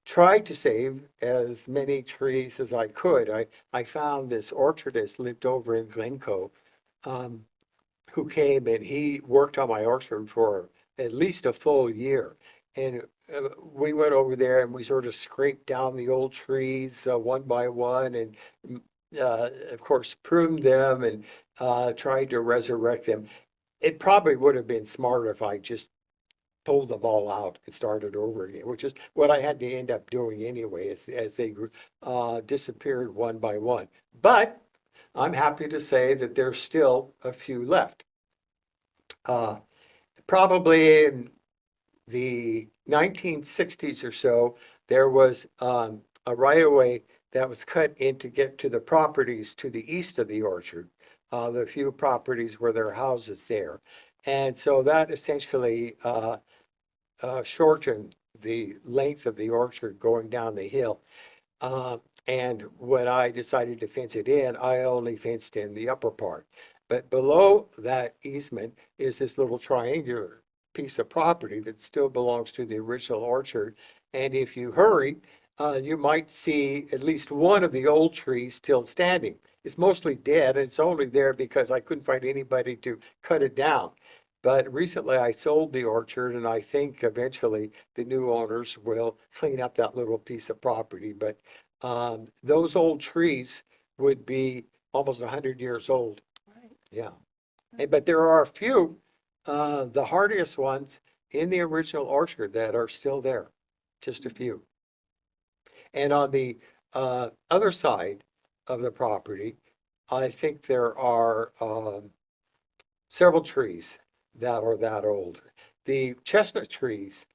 tried to save as many trees as I could. I found this orchardist lived over in Glencoe, um, who came and he worked on my orchard for at least a full year. And we went over there and we sort of scraped down the old trees one by one and, of course, pruned them and tried to resurrect them. It probably would have been smarter if I just pulled them all out and started over again, which is what I had to end up doing anyway as they disappeared one by one. But I'm happy to say that there's still a few left. Uh, Probably in the 1960s or so, there was a right-of-way that was cut in to get to the properties to the east of the orchard, the few properties where there are houses there. And so that essentially shortened the length of the orchard going down the hill. Uh, and when I decided to fence it in, I only fenced in the upper part. But below that easement is this little triangular piece of property that still belongs to the original orchard. And if you hurry, you might see at least one of the old trees still standing. It's mostly dead. And it's only there because I couldn't find anybody to cut it down. But recently I sold the orchard, and I think eventually the new owners will clean up that little piece of property. But those old trees would be almost 100 years old. Right. Yeah. But there are a few, the hardiest ones in the original orchard that are still there, just a few. And on the other side of the property, I think there are several trees that are that old. The chestnut trees,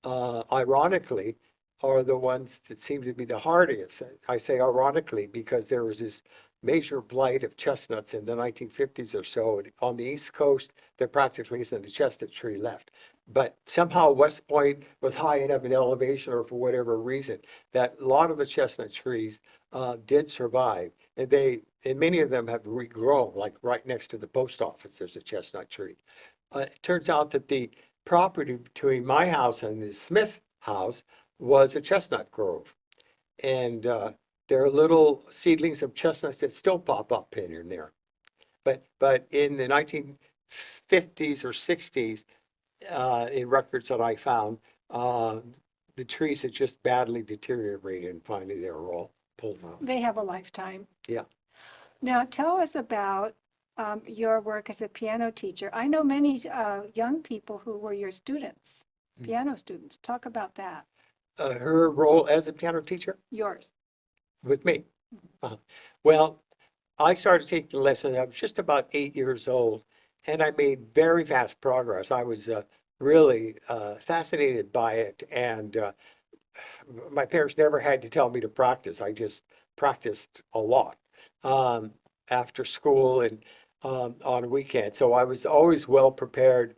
ironically, are the ones that seem to be the hardiest. I say ironically because there was this major blight of chestnuts in the 1950s or so. On the East Coast, there practically isn't a chestnut tree left. But somehow West Point was high enough in elevation, or for whatever reason, that a lot of the chestnut trees did survive. And many of them have regrown, like right next to the post office, there's a chestnut tree. It turns out that the property between my house and the Smith house was a chestnut grove. And there are little seedlings of chestnuts that still pop up here and there. But in the 1950s or 60s, in records that I found, uh, the trees had just badly deteriorated, and finally they were all pulled out. They have a lifetime. Yeah. Now, tell us about your work as a piano teacher. I know many young people who were your students, piano students. Talk about that. Her role as a piano teacher Yours. with me. Uh, Well, I started taking lessons. I was just about 8 years old, and I made very fast progress. I was really fascinated by it, and my parents never had to tell me to practice. I just practiced a lot um, after school and on weekends. So I was always well prepared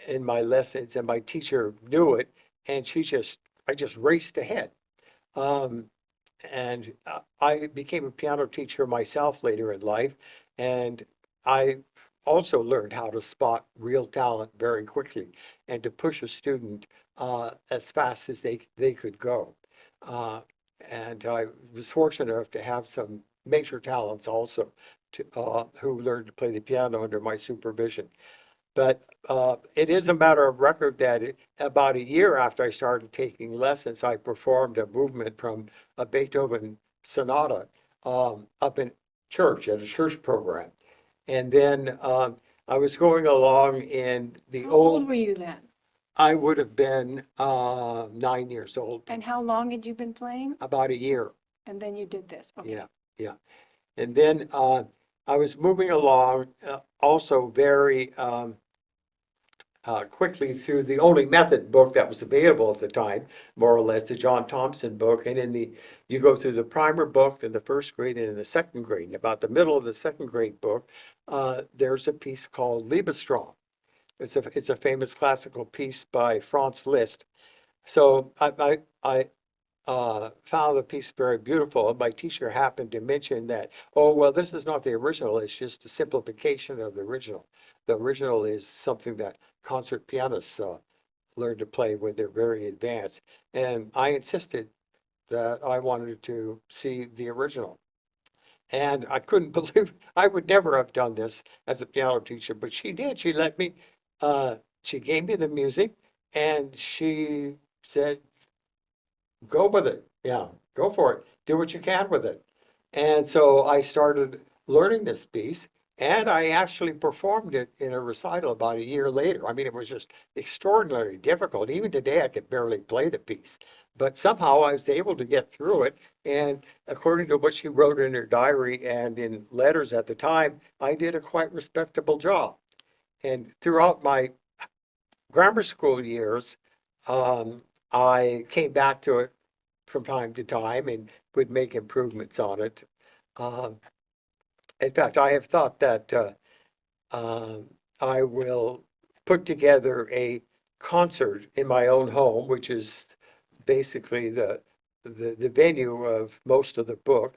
in my lessons, and my teacher knew it, and I just raced ahead. Um, and I became a piano teacher myself later in life, and I also learned how to spot real talent very quickly and to push a student as fast as they could go. Uh, and I was fortunate enough to have some major talents also who learned to play the piano under my supervision. But it is a matter of record that about a year after I started taking lessons, I performed a movement from a Beethoven sonata up in church at a church program. And then I was going along in the How old old, were you then? I would have been 9 years old, And how long had you been playing? about a year. And then you did this. Okay. Yeah, yeah. And then I was moving along also very quickly through the only method book that was available at the time, more or less, the John Thompson book. And you go through the primer book in the first grade and in the second grade. And about the middle of the second grade book, there's a piece called Liebestraum. It's a famous classical piece by Franz Liszt. So I found the piece very beautiful. My teacher happened to mention that, oh, well, this is not the original, it's just a simplification of the original. The original is something that concert pianists learn to play when they're very advanced. And I insisted that I wanted to see the original. And I couldn't believe, I would never have done this as a piano teacher, but she did. Uh, she gave me the music and she said, go with it. Yeah, go for it. Do what you can with it. And so I started learning this piece, and I actually performed it in a recital about a year later. I mean, it was just extraordinarily difficult. Even today, I could barely play the piece. But somehow I was able to get through it. And according to what she wrote in her diary and in letters at the time, I did a quite respectable job. And throughout my grammar school years, I came back to it from time to time and would make improvements on it. Um, in fact, I have thought that um, I will put together a concert in my own home, which is basically the venue of most of the book,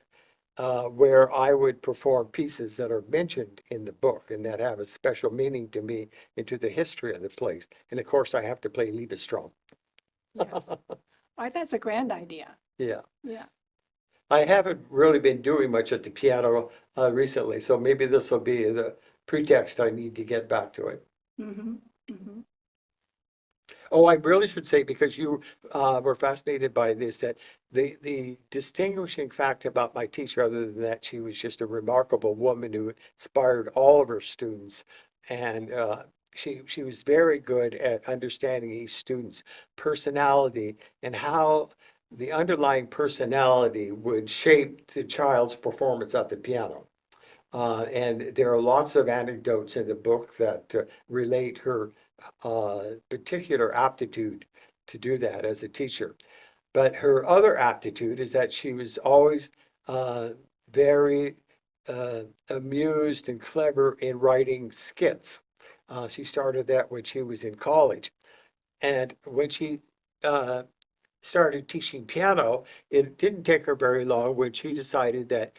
where I would perform pieces that are mentioned in the book and that have a special meaning to me into the history of the place. And of course, I have to play Liebestraum. Yes. Why, that's a grand idea. Yeah. Yeah. I haven't really been doing much at the piano recently, so maybe this will be the pretext I need to get back to it. Mm-hmm. Mm-hmm. Oh, I really should say, because you were fascinated by this, that the distinguishing fact about my teacher, other than that she was just a remarkable woman who inspired all of her students, and she was very good at understanding each student's personality and how the underlying personality would shape the child's performance at the piano. And there are lots of anecdotes in the book that relate her particular aptitude to do that as a teacher. But her other aptitude is that she was always uh, very amused and clever in writing skits. She started that when she was in college. And when she uh, started teaching piano, it didn't take her very long when she decided that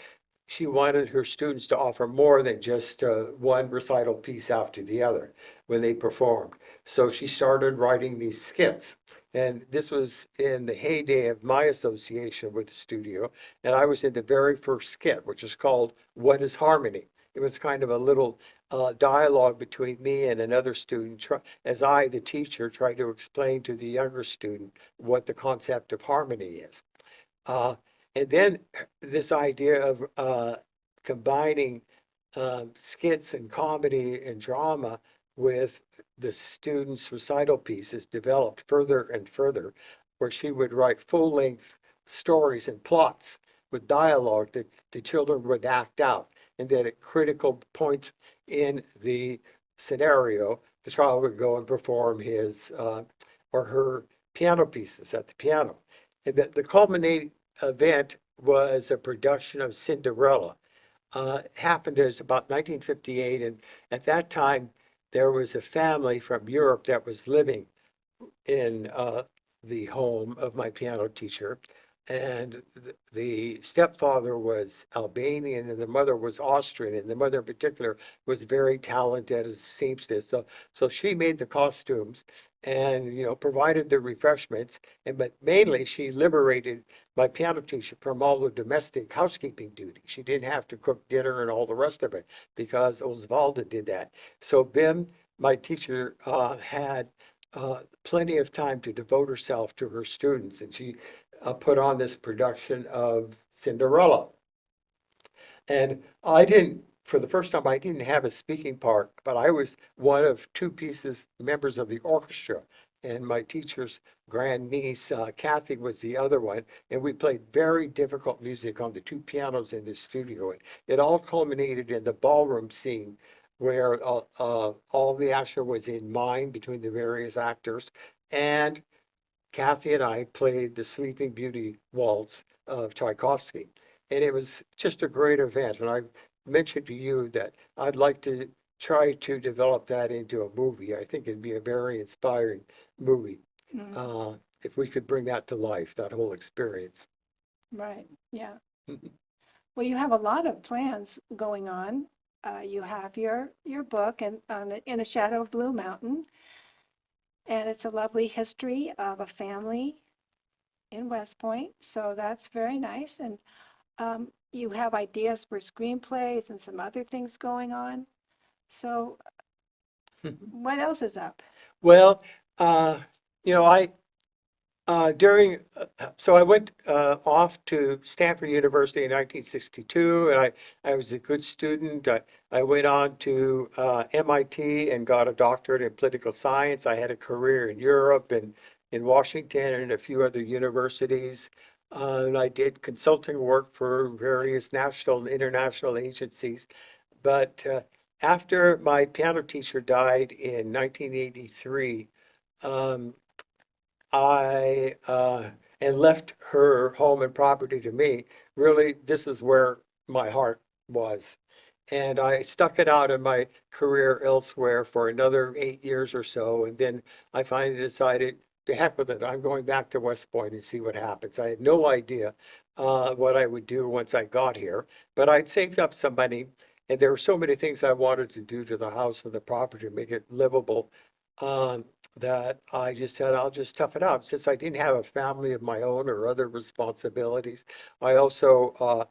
she wanted her students to offer more than just one recital piece after the other when they performed. So she started writing these skits. And this was in the heyday of my association with the studio. And I was in the very first skit, which is called What is Harmony? It was kind of a little dialogue between me and another student as I, the teacher, tried to explain to the younger student what the concept of harmony is. Uh, and then this idea of combining skits and comedy and drama with the students' recital pieces developed further and further, where she would write full-length stories and plots with dialogue that the children would act out. And then at critical points in the scenario, the child would go and perform his or her piano pieces at the piano. And the culminating event was a production of Cinderella. Happened as about 1958, and at that time there was a family from Europe that was living in the home of my piano teacher. And the stepfather was Albanian and the mother was Austrian. And the mother in particular was very talented as a seamstress. So she made the costumes and, provided the refreshments. But mainly she liberated my piano teacher from all the domestic housekeeping duties. She didn't have to cook dinner and all the rest of it because Osvalda did that. So Bim, my teacher, had plenty of time to devote herself to her students, and she put on this production of Cinderella. And I didn't, for the first time, I didn't have a speaking part, but I was one of two pieces, members of the orchestra. And my teacher's grandniece, Kathy, was the other one. And we played very difficult music on the two pianos in the studio. And it all culminated in the ballroom scene where all the action was in mime between the various actors. And Kathy and I played the Sleeping Beauty waltz of Tchaikovsky. And it was just a great event. And I mentioned to you that I'd like to try to develop that into a movie. I think it'd be a very inspiring movie Mm, if we could bring that to life, that whole experience. right, yeah. Well, you have a lot of plans going on. You have your book and In the Shadow of Blue Mountain, and it's a lovely history of a family in West Point. So that's very nice. And you have ideas for screenplays and some other things going on. So what else is up? Well, I during, so I went off to Stanford University in 1962, and I was a good student. I went on to MIT and got a doctorate in political science. I had a career in Europe and in Washington and a few other universities. And I did consulting work for various national and international agencies. But after my piano teacher died in 1983, um, I and left her home and property to me. Really, this is where my heart was. And I stuck it out in my career elsewhere for another 8 years or so. And then I finally decided, to heck with it, I'm going back to West Point and see what happens. I had no idea what I would do once I got here, but I'd saved up some money. And there were so many things I wanted to do to the house and the property to make it livable. Um, that I just said, I'll just tough it out. Since I didn't have a family of my own or other responsibilities, I also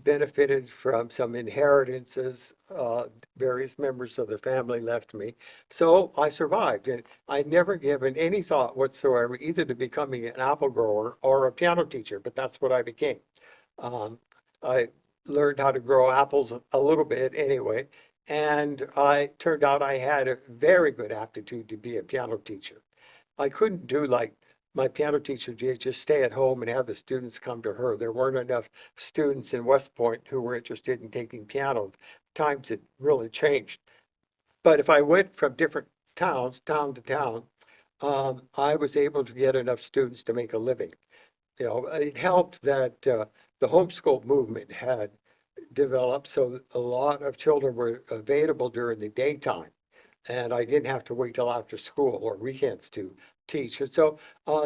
benefited from some inheritances various members of the family left me. So I survived, and I'd never given any thought whatsoever either to becoming an apple grower or a piano teacher, but that's what I became. Um, I learned how to grow apples a little bit anyway, And I turned out I had a very good aptitude to be a piano teacher. I couldn't do like my piano teacher did, just stay at home and have the students come to her. There weren't enough students in West Point who were interested in taking piano. Times had really changed. But if I went from different towns, town to town, I was able to get enough students to make a living. You know, it helped that the homeschool movement had developed, so a lot of children were available during the daytime. And I didn't have to wait till after school or weekends to teach. And so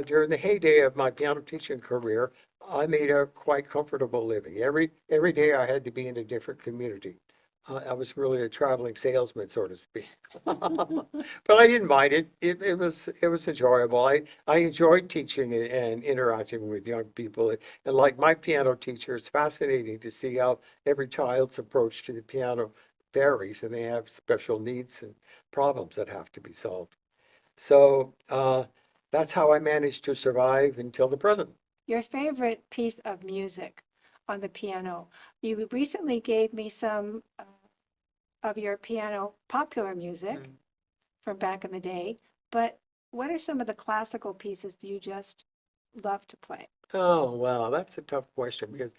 during the heyday of my piano teaching career, I made a quite comfortable living. Every day I had to be in a different community. I was really a traveling salesman, so to speak. But I didn't mind it. It was enjoyable. I enjoyed teaching and interacting with young people. And like my piano teacher, it's fascinating to see how every child's approach to the piano varies, and they have special needs and problems that have to be solved. So that's how I managed to survive until the present. Your favorite piece of music on the piano. You recently gave me some of your piano popular music Mm. from back in the day, but what are some of the classical pieces do you just love to play? Oh, wow, that's a tough question because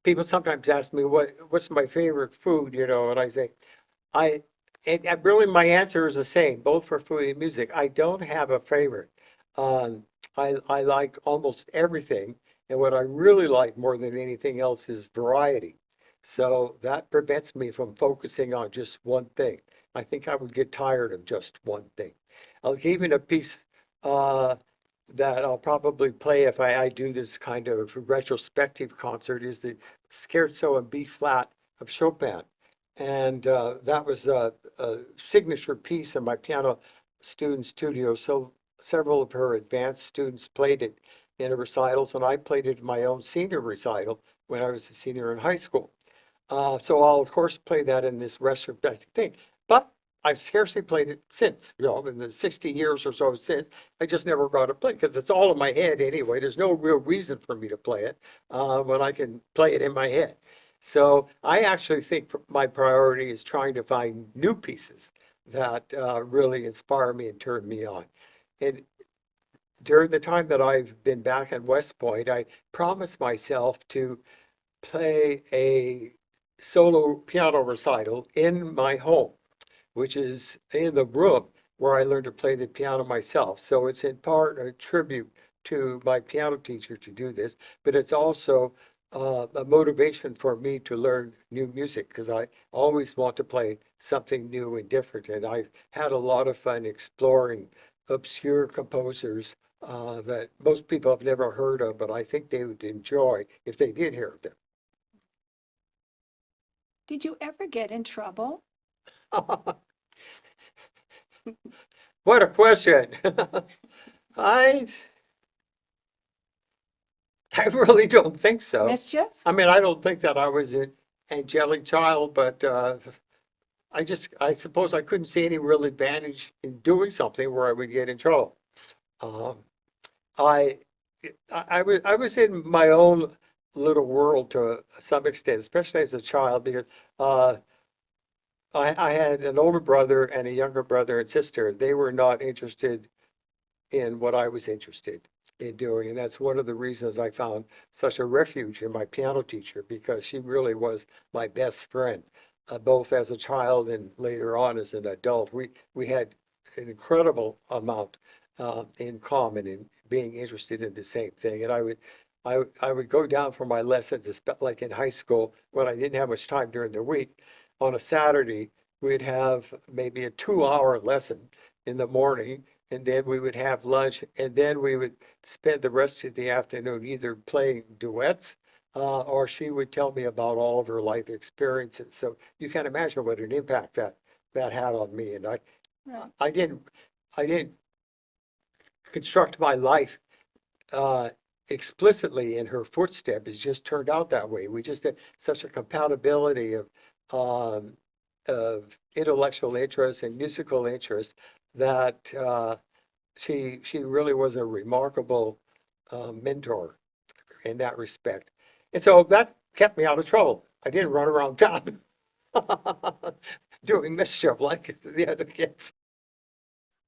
people sometimes ask me what's my favorite food, and I say, I, and really my answer is the same, both for food and music. I don't have a favorite. Um, I like almost everything, and what I really like more than anything else is variety. So that prevents me from focusing on just one thing. I think I would get tired of just one thing. I'll give you a piece uh, that I'll probably play if I do this kind of retrospective concert is the Scherzo in B flat of Chopin. And that was a signature piece in my piano student studio. So several of her advanced students played it in her recitals, and I played it in my own senior recital when I was a senior in high school. So I'll of course play that in this retrospective thing. But I've scarcely played it since, in the 60 years or so since. I just never got to play because it's all in my head anyway. There's no real reason for me to play it when I can play it in my head. So I actually think my priority is trying to find new pieces that really inspire me and turn me on. And during the time that I've been back at West Point, I promised myself to play a solo piano recital in my home, which is in the room where I learned to play the piano myself. So it's in part a tribute to my piano teacher to do this, but it's also a motivation for me to learn new music because I always want to play something new and different. And I've had a lot of fun exploring obscure composers that most people have never heard of, but I think they would enjoy if they did hear Did you ever get in trouble? them. What a question. I I really don't think so. Mischief? I mean, I don't think that I was an angelic child, but I suppose I couldn't see any real advantage in doing something where I would get in trouble. Um, I, I was in my own little world to some extent, especially as a child, because uh, I had an older brother and a younger brother and sister. They were not interested in what I was interested in doing. And that's one of the reasons I found such a refuge in my piano teacher because she really was my best friend, both as a child and later on as an adult. We had an incredible amount in common in being interested in the same thing. And I would go down for my lessons, like in high school when I didn't have much time during the week. On a Saturday, we'd have maybe a 2-hour lesson in the morning, and then we would have lunch, and then we would spend the rest of the afternoon either playing duets, or she would tell me about all of her life experiences. So you can imagine what an impact that had on me. And Right. I didn't I didn't construct my life uh, explicitly in her footsteps. It just turned out that way. We just had such a compatibility um, of intellectual interest and musical interest that she really was a remarkable mentor in that respect. And so that kept me out of trouble. I didn't run around town doing mischief like the other kids.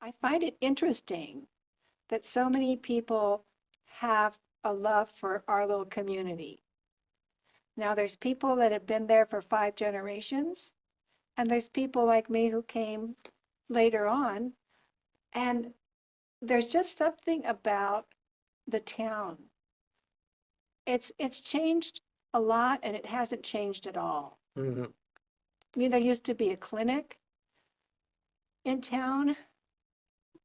I find it interesting that so many people have a love for our little community. Now, there's people that have been there for 5 generations, and there's people like me who came later on, and there's just something about the town. It's changed a lot, and it hasn't changed at all. Mhm. I mean, there used to be a clinic in town.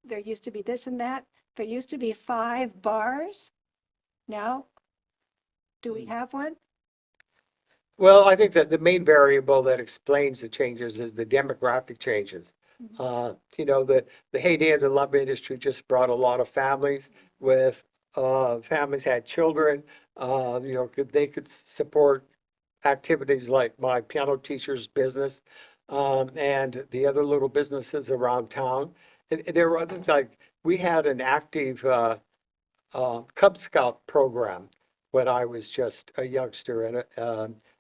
There used to be this and that. There used to be 5 bars. Now, do we have one? Well, I think that the main variable that explains the changes is the demographic changes. The heyday of the lumber industry just brought a lot of families with, families had children, they could support activities like my piano teacher's business, and the other little businesses around town. And there were others like, we had an active, Cub Scout program when I was just a youngster, and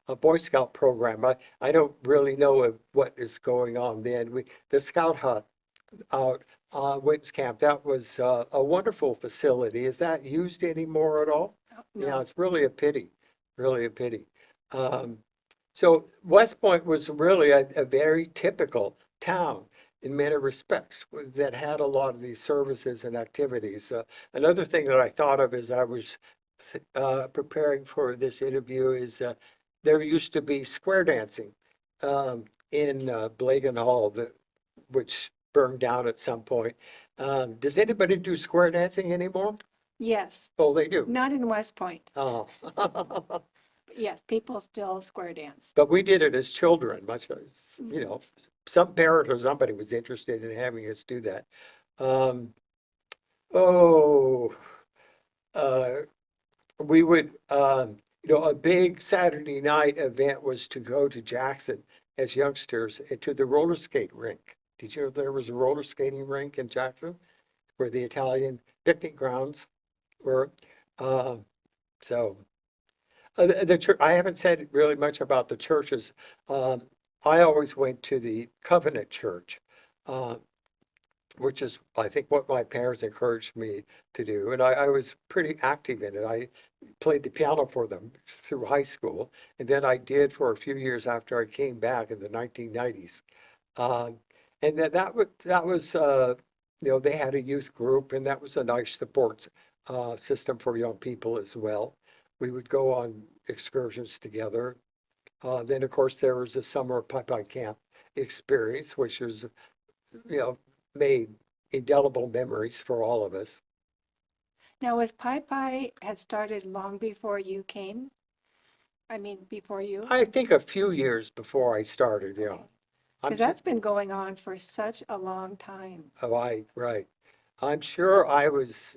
a Boy Scout program. I don't really know what is going on then. The Scout Hut out Witten's Camp, that was a wonderful facility. Is that used anymore at all? Yeah, No. it's really a pity, really a pity. Um, so West Point was really a very typical town in many respects that had a lot of these services and activities. Another thing that I thought of as I was preparing for this interview is there used to be square dancing in Blagan Hall, which burned down at some point. Does anybody do square dancing anymore? Yes, Oh, they do. not in West Point. Oh. But yes, people still square dance. But we did it as children, much as, some parent or somebody was interested in having us do that. Um, oh, uh, we would, a big Saturday night event was to go to Jackson as youngsters to the roller skate rink. Did you know there was a roller skating rink in Jackson where the Italian picnic grounds were? Uh, so the church, I haven't said really much about the churches. Um, I always went to the Covenant Church, uh, which is, I think, what my parents encouraged me to do. And I was pretty active in it. I played the piano for them through high school. And then I did for a few years after I came back in the 1990s. Um, and that was, they had a youth group, and that was a nice support system for young people as well. We would go on excursions together. Then, of course, there was the summer pipe camp experience, which was, you know, made indelible memories for all of us. Now, was Pi Pi had started long before you came? I mean, before you? I think a few years before I started, yeah. I'm Because sure, that's been going on for such a long time. right. I'm sure I was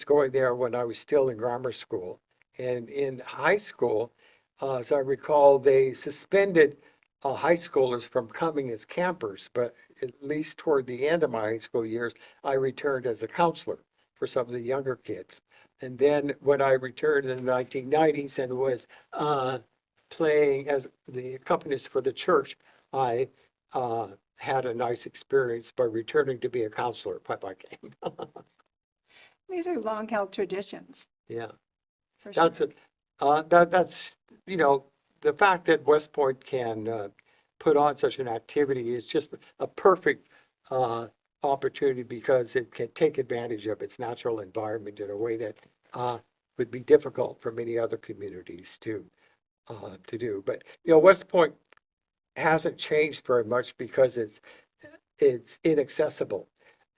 going there when I was still in grammar school. And in high school, as I recall, they suspended high schoolers from coming as campers, but at least toward the end of my high school years, I returned as a counselor for some of the younger kids. And then when I returned in the 1990s and was playing as the accompanist for the church, I had a nice experience by returning to be a counselor by my game. These are long-held traditions, Yeah. for sure. That's that's, you know, the fact that West Point can put on such an activity is just a perfect opportunity because it can take advantage of its natural environment in a way that would be difficult for many other communities to do. But, West Point hasn't changed very much because it's inaccessible,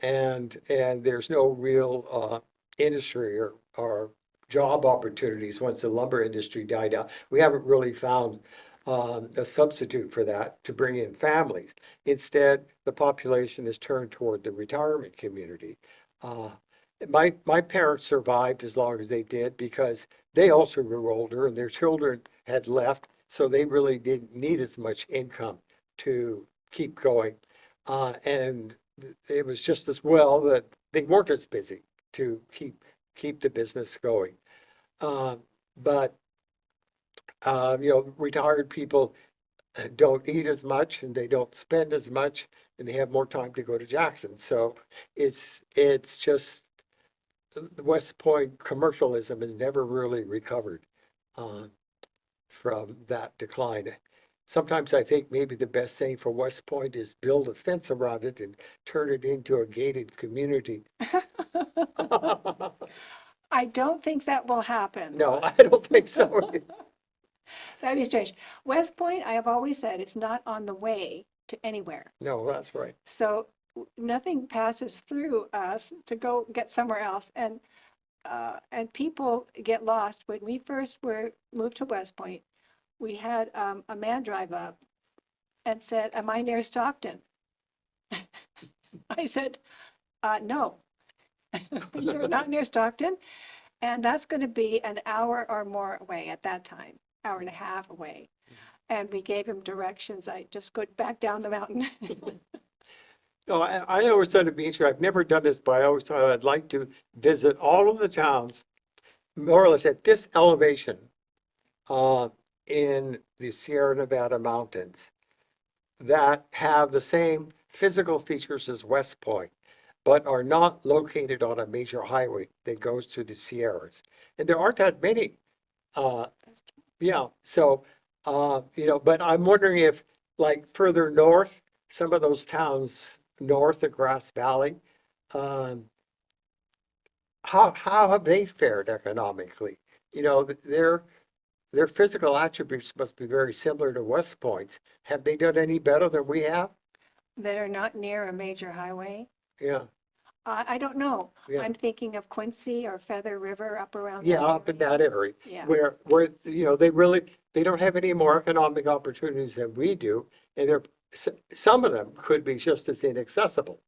and there's no real industry or job opportunities once the lumber industry died out. We haven't really found a substitute for that to bring in families. Instead, the population is turned toward the retirement community. Uh, my parents survived as long as they did because they also grew older and their children had left, so they really didn't need as much income to keep going. And it was just as well that they weren't as busy to keep the business going. Uh, but retired people don't eat as much and they don't spend as much and they have more time to go to Jackson. So it's just the West Point commercialism has never really recovered uh, from that decline. Sometimes I think maybe the best thing for West Point is build a fence around it and turn it into a gated community. I don't think that will happen. No, I don't think so. That'd be strange. West Point, I have always said, is not on the way to anywhere. No, that's right. So nothing passes through us to go get somewhere else. And people get lost. When we first moved to West Point, we had a man drive up and said, "Am I near Stockton?" I said, "No, you're not near Stockton." And that's going to be an hour or more away at that time, hour and a half away. And we gave him directions. I just go back down the mountain. No, I always thought it'd be interesting. I've never done this, but I always thought I'd like to visit all of the towns more or less at this elevation uh, in the Sierra Nevada mountains that have the same physical features as West Point, but are not located on a major highway that goes through the Sierras. And there aren't that many. Uh, yeah, so, but I'm wondering if, like, further north, some of those towns north of Grass Valley, um, how have they fared economically? You know, their physical attributes must be very similar to West Point's. Have they done any better than we have? That are not near a major highway. Yeah, I don't know. yeah. I'm thinking of Quincy or Feather River up around Yeah, that up in area. that area, Yeah. where, they don't have any more economic opportunities than we do, and some of them could be just as inaccessible.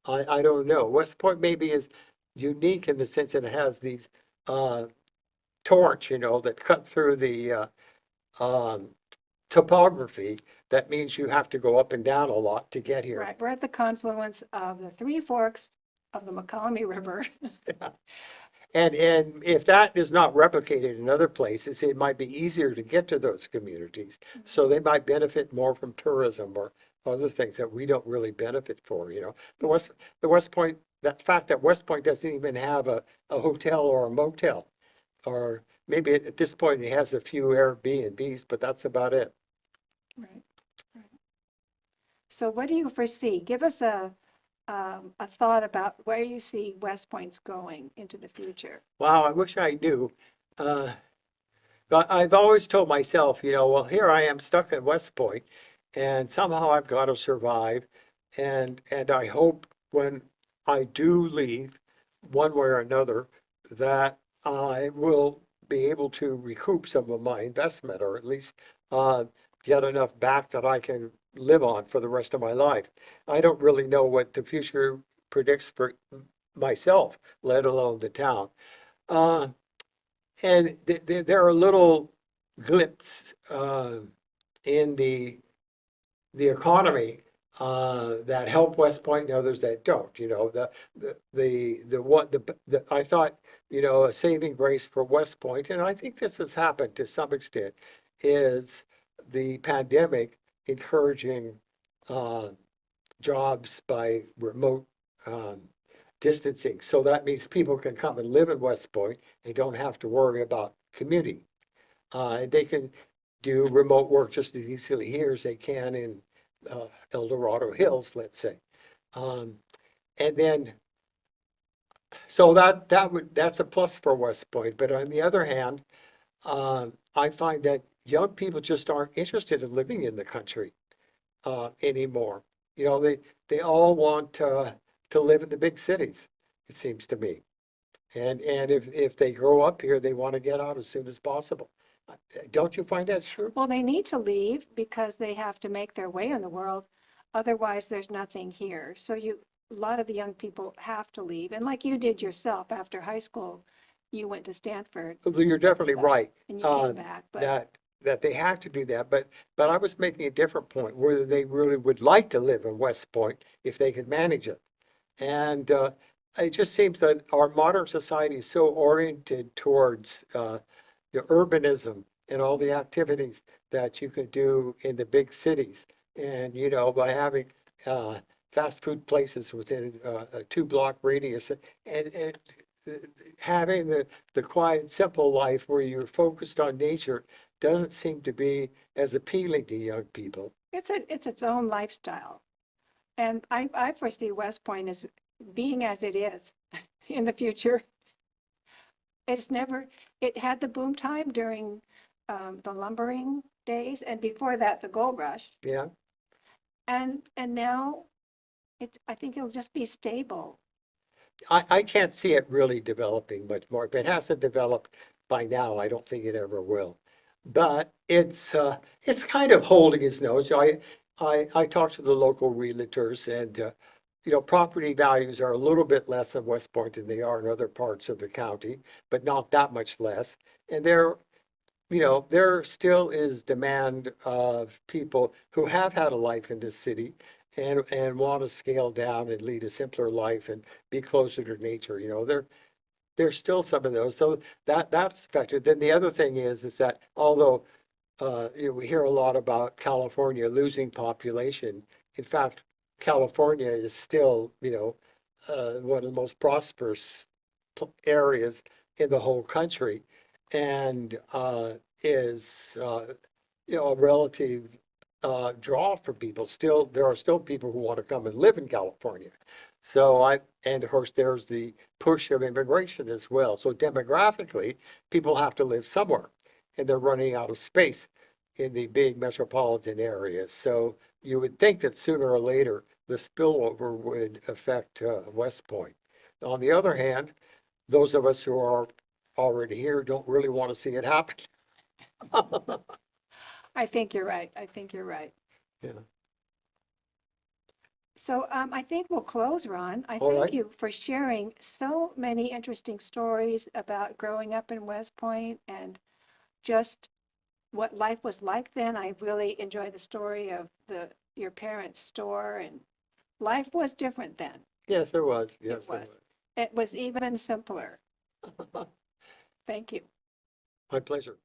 I don't know. West Point maybe is unique in the sense that it has these, uh, torch, that cut through the, um, topography. That means you have to go up and down a lot to get here. Right. We're at the confluence of the three forks of the McCollum River. And if that is not replicated in other places, it might be easier to get to those communities. So they might benefit more from tourism or other things that we don't really benefit for. The West Point, that fact that West Point doesn't even have a hotel or a motel, or maybe at this point it has a few Airbnbs, but that's about it. Right. Right. So what do you foresee? Give us a thought about where you see West Point's going into the future. Wow, I wish I knew. Uh, But I've always told myself, well, here I am stuck at West Point, and somehow I've got to survive. And I hope when I do leave, one way or another, that I will be able to recoup some of my investment, or at least uh, get enough back that I can live on for the rest of my life. I don't really know what the future predicts for myself, let alone the town. Uh, and there are little glips in the economy that help West Point and others that don't. I thought, a saving grace for West Point, and I think this has happened to some extent, is the pandemic encouraging uh, jobs by remote um, distancing. So that means people can come and live in West Point. They don't have to worry about commuting. And they can do remote work just as easily here as they can in El Dorado Hills, let's say. Um, and then, so that's a plus for West Point. But on the other hand, I find that young people just aren't interested in living in the country anymore. They all want to live in the big cities, it seems to me. And if they grow up here, they want to get out as soon as possible. Don't you find that true? Well, they need to leave because they have to make their way in the world. Otherwise, there's nothing here. So a lot of the young people have to leave. And like you did yourself after high school, you went to Stanford You're definitely right. and you came back. But That they have to do that, but I was making a different point, whether they really would like to live in West Point if they could manage it. And it just seems that our modern society is so oriented towards the urbanism and all the activities that you could do in the big cities. And, you know, by having fast food places within a 2 block radius and uh, having the quiet, simple life where you're focused on nature doesn't seem to be as appealing to young people. It's its own lifestyle. And I foresee West Point as being as it is in the future. It had the boom time during the lumbering days, and before that, the gold rush. Yeah. And now I think it'll just be stable. I can't see it really developing much more. If it hasn't developed by now, I don't think it ever will. But it's kind of holding its nose. I talked to the local realtors, and you know, property values are a little bit less in West Point than they are in other parts of the county, but not that much less. And you know, there still is demand of people who have had a life in this city and want to scale down and lead a simpler life and be closer to nature. You know, there's still some of those. So that's affected. Then the other thing is that although you know, we hear a lot about California losing population, in fact, California is still, you know, one of the most prosperous areas in the whole country, and is you know, a relative draw for people. Still, there are still people who want to come and live in California. And of course, there's the push of immigration as well. So demographically, people have to live somewhere, and they're running out of space in the big metropolitan areas. So you would think that sooner or later, the spillover would affect West Point. On the other hand, those of us who are already here don't really want to see it happen. I think you're right. I think you're right. Yeah. So I think we'll close, Ron. I All thank right. you for sharing so many interesting stories about growing up in West Point and just what life was like then. I really enjoy the story of your parents' store, and life was different then. Yes, there was. It Yes, there was. It was even simpler. was. Thank you. My pleasure.